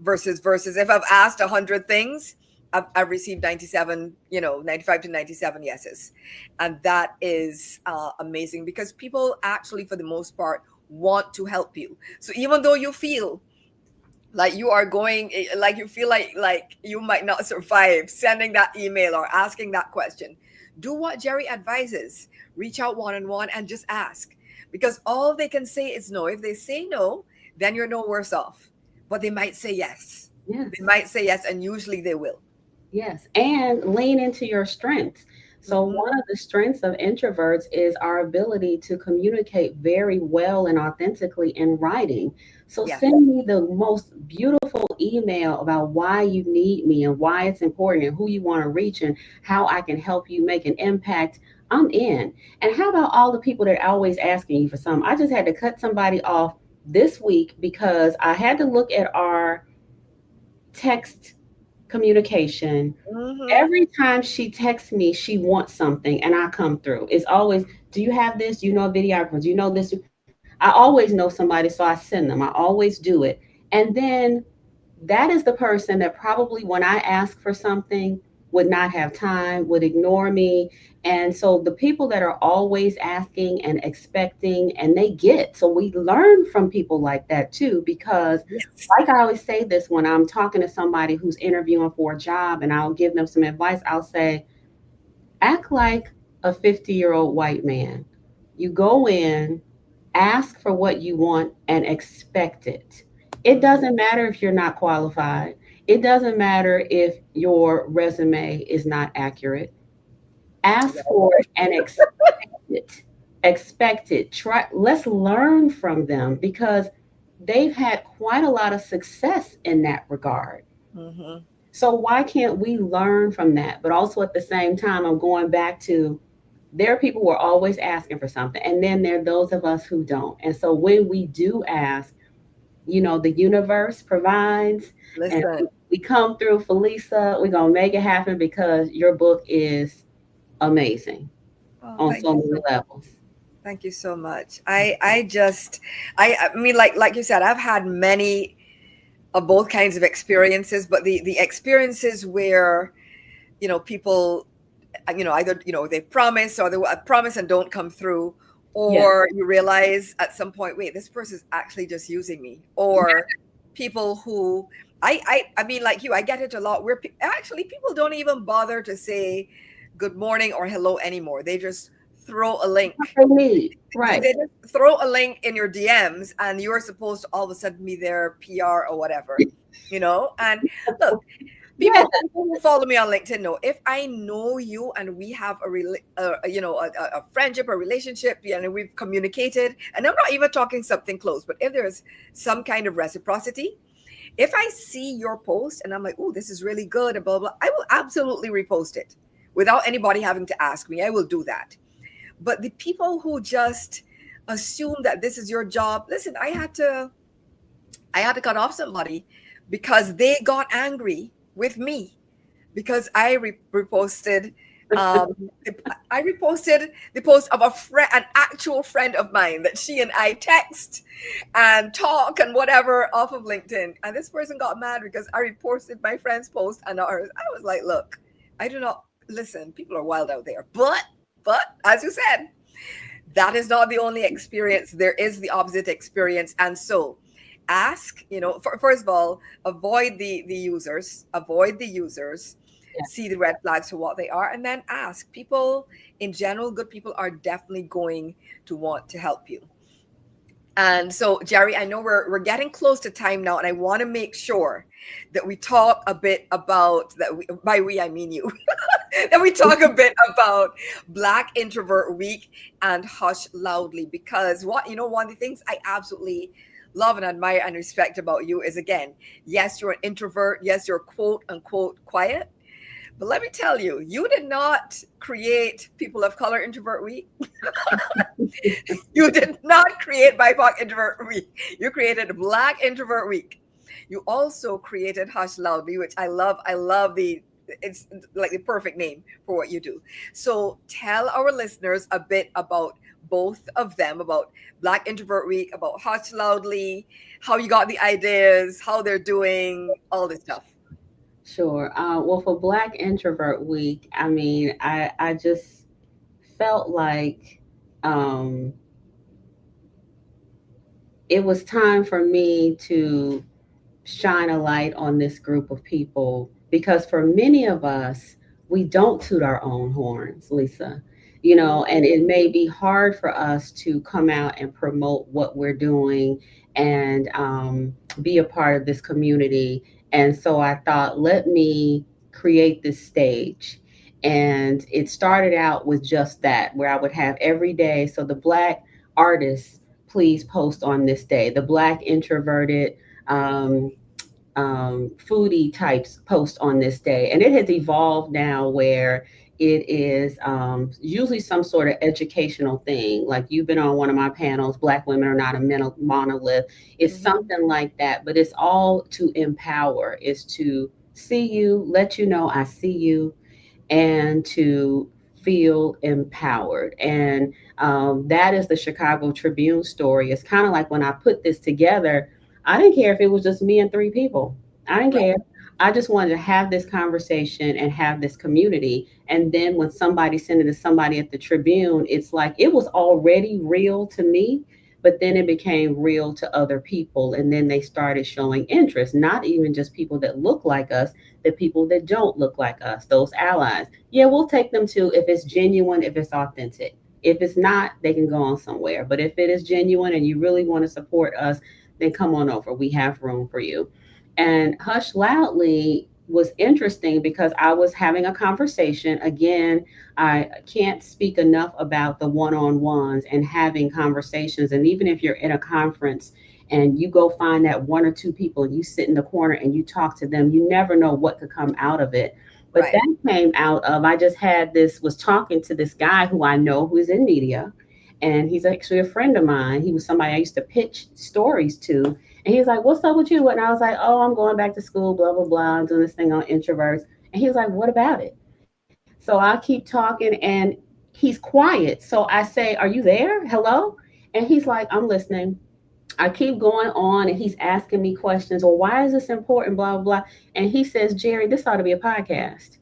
versus if I've asked 100 things, I've received 97, 95 to 97 yeses. And that is amazing, because people actually, for the most part, want to help you. So even though you feel like you are going, like you feel like you might not survive sending that email or asking that question, do what Jeri advises. Reach out one-on-one and just ask, because all they can say is no. If they say no, then you're no worse off, but they might say yes. Yes. They might say yes, and usually they will. Yes, and lean into your strengths. So, Hmm. one of the strengths of introverts is our ability to communicate very well and authentically in writing. So, Yes. send me the most beautiful email about why you need me and why it's important and who you want to reach and how I can help you make an impact. I'm in. And how about all the people that are always asking you for something? I just had to cut somebody off this week because I had to look at our text communication. Hmm. Every time she texts me, she wants something and I come through. It's always, do you have this? Do you know a videographer? Do you know this? I always know somebody, so I send them. I always do it. And then that is the person that probably when I ask for something would not have time, would ignore me. And so the people that are always asking and expecting and they get. So we learn from people like that too, because Yes. like I always say this when I'm talking to somebody who's interviewing for a job and I'll give them some advice, I'll say, act like a 50-year-old white man. You go in, ask for what you want, and expect it. It Hmm. doesn't matter if you're not qualified. It doesn't matter if your resume is not accurate. Ask for it and expect it. Expect it. Try. Let's learn from them because they've had quite a lot of success in that regard. Hmm. So why can't we learn from that? But also at the same time, I'm going back to there are people who are always asking for something, and then there are those of us who don't. And so when we do ask, the universe provides, and Listen. we come through for Lisa. We're gonna make it happen because your book is amazing Oh, on thank so you many so levels. thank you so much. I just I mean, like you said, I've had many of both kinds of experiences, but the experiences where, people, either, they promise, or they promise and don't come through, Yes. or you realize at some point, wait, this person's actually just using me. Or people who, I mean, like you, I get it a lot, where actually people don't even bother to say good morning or hello anymore. They just throw a What link. they need. They Right. just throw a link in your DMs, and you're supposed to all of a sudden be their PR or whatever, and look, Yes. people who follow me on LinkedIn know, if I know you and we have a friendship, a relationship, and we've communicated, and I'm not even talking something close, but if there's some kind of reciprocity, if I see your post and I'm like, oh, this is really good, and blah blah, I will absolutely repost it without anybody having to ask me. I will do that. But the people who just assume that this is your job, listen, I had to cut off somebody because they got angry with me because reposted. Um, I reposted the post of an actual friend of mine, that she and I text and talk and whatever off of LinkedIn. And this person got mad because I reposted my friend's post and not hers. I was like, look, I do not listen. People are wild out there, but as you said, that is not the only experience. There is the opposite experience, and so ask, first of all, avoid the users, Yeah. see the red flags for what they are, and then ask. People in general, good people are definitely going to want to help you. And so, Jeri, I know we're getting close to time now, and I want to make sure that we talk a bit about that. By we, I mean you. That we talk a bit about Black Introvert Week and Hush Loudly, because one of the things I absolutely love and admire and respect about you is, again, yes, you're an introvert. Yes, you're quote unquote quiet. But let me tell you, you did not create People of Color Introvert Week. You did not create BIPOC Introvert Week. You created Black Introvert Week. You also created Hush Loudly, which I love. I love it's like the perfect name for what you do. So tell our listeners a bit about both of them, about Black Introvert Week, about Hush Loudly, how you got the ideas, how they're doing, all this stuff. Sure. Well, for Black Introvert Week, I mean, I just felt like um, it was time for me to shine a light on this group of people, because for many of us, we don't toot our own horns, Lisa. And it may be hard for us to come out and promote what we're doing and be a part of this community. And so I thought, let me create this stage. And it started out with just that, where I would have every day. So the Black artists, please post on this day. The Black introverted um, foodie types post on this day. And it has evolved now where it is usually some sort of educational thing. Like, you've been on one of my panels, Black Women Are Not a Monolith. It's something like that, but it's all to empower, is to see you, let you know I see you, and to feel empowered. And that is the Chicago Tribune story. It's kind of like, when I put this together, I didn't care if it was just me and three people. I didn't care. I just wanted to have this conversation and have this community. And then when somebody sent it to somebody at the Tribune, it's like it was already real to me, but then it became real to other people. And then they started showing interest, not even just people that look like us, the people that don't look like us, those allies. Yeah, we'll take them too if it's genuine, if it's authentic. If it's not, they can go on somewhere. But if it is genuine and you really want to support us, then come on over. We have room for you. And Hush Loudly was interesting because I was having a conversation. Again, I can't speak enough about the one-on-ones and having conversations. And even if you're in a conference and you go find that one or two people and you sit in the corner and you talk to them, you never know what could come out of it. But that came out of, I just was talking to this guy who I know who is in media. And he's actually a friend of mine. He was somebody I used to pitch stories to. And he was like, "What's up with you?" And I was like, "Oh, I'm going back to school, blah, blah, blah. I'm doing this thing on introverts." And he was like, "What about it?" So I keep talking and he's quiet. So I say, "Are you there? Hello?" And he's like, "I'm listening." I keep going on and he's asking me questions. Well, why is this important? Blah, blah, blah. And he says, "Jeri, this ought to be a podcast."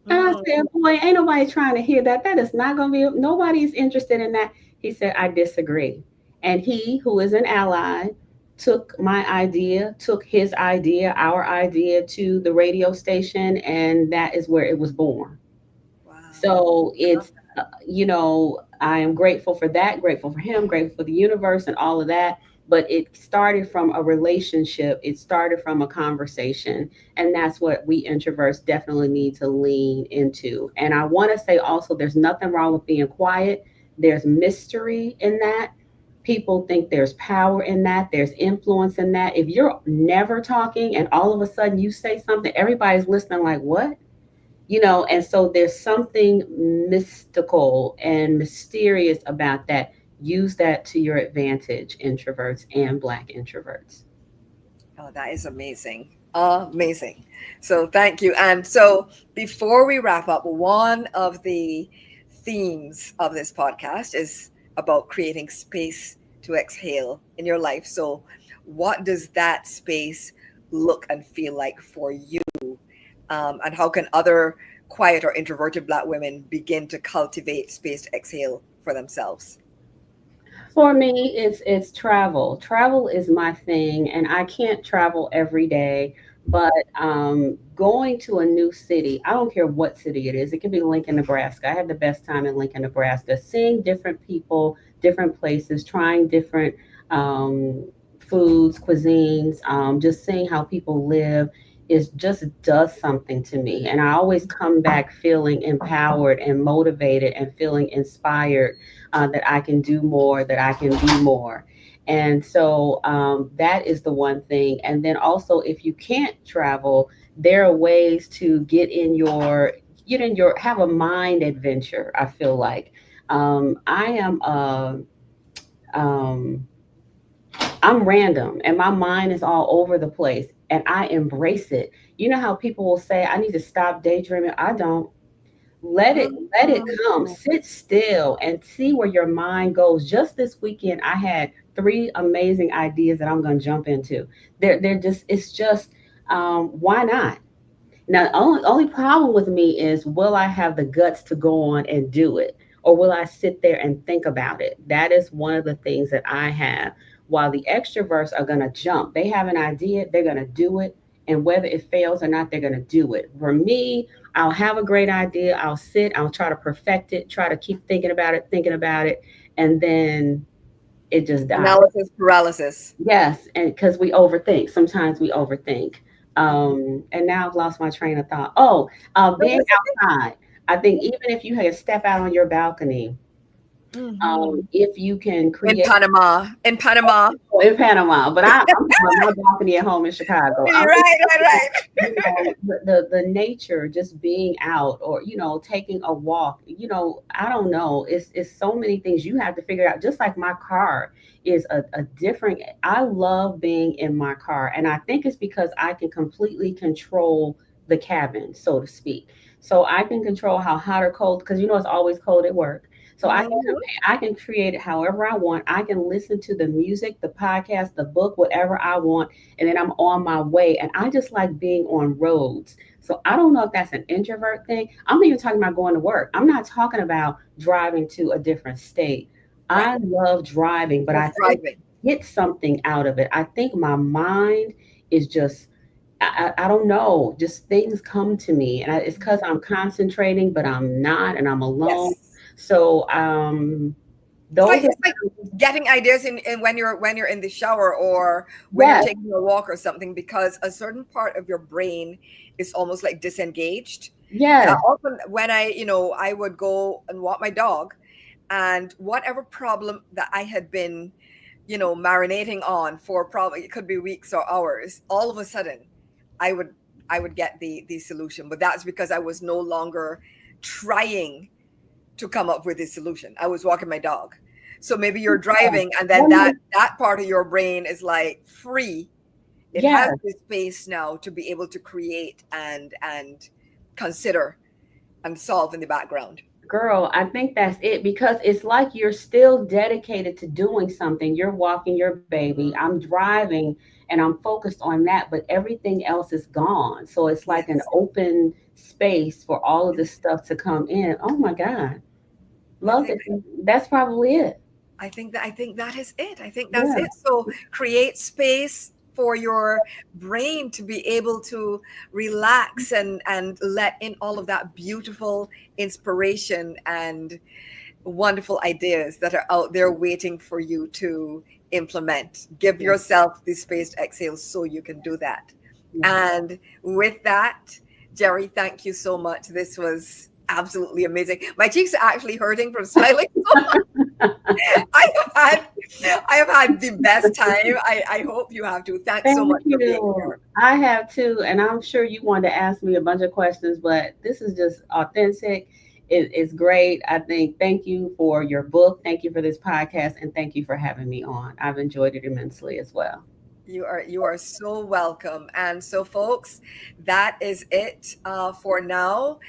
And I said, "Boy, ain't nobody trying to hear that. That is not going to be, nobody's interested in that." He said, "I disagree." And he, who is an ally, took my idea, took his idea, our idea to the radio station. And that is where it was born. Wow. So it's, I am grateful for that, grateful for him, grateful for the universe and all of that. But it started from a relationship. It started from a conversation. And that's what we introverts definitely need to lean into. And I want to say also, there's nothing wrong with being quiet. There's mystery in that. People think there's power in that. There's influence in that. If you're never talking and all of a sudden you say something, everybody's listening like, what? And so there's something mystical and mysterious about that. Use that to your advantage, introverts and Black introverts. Oh, that is amazing. Amazing. So thank you. And so before we wrap up, one of the themes of this podcast is about creating space to exhale in your life. So what does that space look and feel like for you? And how can other quiet or introverted Black women begin to cultivate space to exhale for themselves? For me, it's travel. Travel is my thing, and I can't travel every day. But going to a new city, I don't care what city it is. It can be Lincoln, Nebraska. I had the best time in Lincoln, Nebraska, seeing different people, different places, trying different um, foods, cuisines, just seeing how people live is just does something to me. And I always come back feeling empowered and motivated and feeling inspired that I can do more, that I can be more. And so that is the one thing. And then also, if you can't travel, there are ways to have a mind adventure. I feel like I am um, I'm random and my mind is all over the place, and I embrace it. You know how people will say, I need to stop daydreaming? I don't. Let it come. Mhm. Sit still and see where your mind goes. Just this weekend I had three amazing ideas that I'm going to jump into. They're just it's just why not? Now, only problem with me is, will I have the guts to go on and do it? Or will I sit there and think about it? That is one of the things that I have. While the extroverts are going to jump, they have an idea, they're going to do it. And whether it fails or not, they're going to do it. For me, I'll have a great idea. I'll sit, I'll try to perfect it, try to keep thinking about it. And then it just dies. Analysis paralysis. Yes, and because we overthink. Sometimes we overthink. And now I've lost my train of thought. Oh, No, being that's outside. I think even if you had to step out on your balcony, okay. Hmm. if you can In create Panama, in Panama. in Panama, but I'm talking about my balcony at home in Chicago. Right, right, right. The nature, just being out, or taking a walk. I don't know, it's so many things you have to figure out. Just like my car is a different. I love being in my car, and I think it's because I can completely control the cabin, so to speak. So I can control how hot or cold, because it's always cold at work. So Mhm. I can create it however I want. I can listen to the music, the podcast, the book, whatever I want, and then I'm on my way. And I just like being on roads. So I don't know if that's an introvert thing. I'm not even talking about going to work. I'm not talking about driving to a different state. Right. I love driving, but I Just think driving. get something out of it. I think my mind is just I don't know, just things come to me, and it's because I'm concentrating, but I'm not, and I'm alone. Yes. So It's like those are it's like getting ideas in when you're in the shower or when you're yes, taking a walk or something, because a certain part of your brain is almost like disengaged. yes, Often when I would go and walk my dog, and whatever problem that I had been, marinating on for probably it could be weeks or hours, all of a sudden I would I would get the solution. But that's because I was no longer trying to come up with a solution. I was walking my dog. So maybe you're driving and then one, that part of your brain is like free. It has yes. the space now to be able to create and consider and solve in the background. Girl, I think that's it, because it's like you're still dedicated to doing something. You're walking your baby, I'm driving, and I'm focused on that, but everything else is gone. So it's like an Yes. open space for all of this stuff to come in. Oh my God. I Love think it. That's probably it. I think that is it. I think that's Yeah. it. So create space for your brain to be able to relax and let in all of that beautiful inspiration and wonderful ideas that are out there waiting for you to implement. Give Yeah. yourself the space to exhale so you can do that. Yeah. And with that, Jerry, thank you so much. This was absolutely amazing. My cheeks are actually hurting from smiling so much. I have had I have had the best time. I hope you have too. Thanks so Thank much for being you. here. I have too, and I'm sure you wanted to ask me a bunch of questions, but this is just authentic. It's great. I think, thank you for your book. Thank you for this podcast, and thank you for having me on. I've enjoyed it immensely as well. You are so welcome. And so, folks, that is it for now.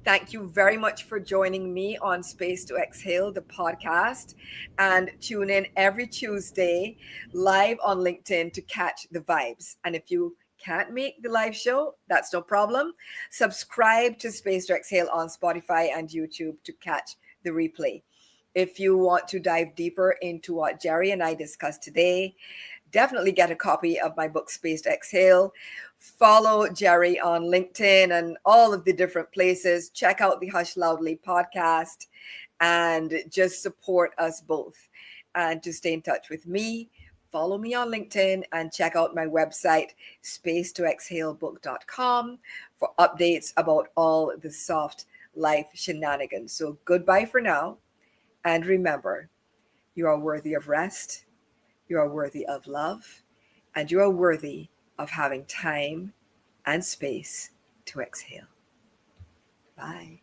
Thank you very much for joining me on Space to Exhale, the podcast. And tune in every Tuesday live on LinkedIn to catch the vibes. And if you can't make the live show, that's no problem. Subscribe to Space to Exhale on Spotify and YouTube to catch the replay. If you want to dive deeper into what Jeri and I discussed today, definitely get a copy of my book, Space to Exhale. Follow Jeri on LinkedIn and all of the different places. Check out the Hush Loudly podcast and just support us both. And to stay in touch with me, follow me on LinkedIn and check out my website, spacetoexhalebook.com, for updates about all the soft life shenanigans. So goodbye for now. And remember, you are worthy of rest, you are worthy of love, and you are worthy of having time and space to exhale. Bye.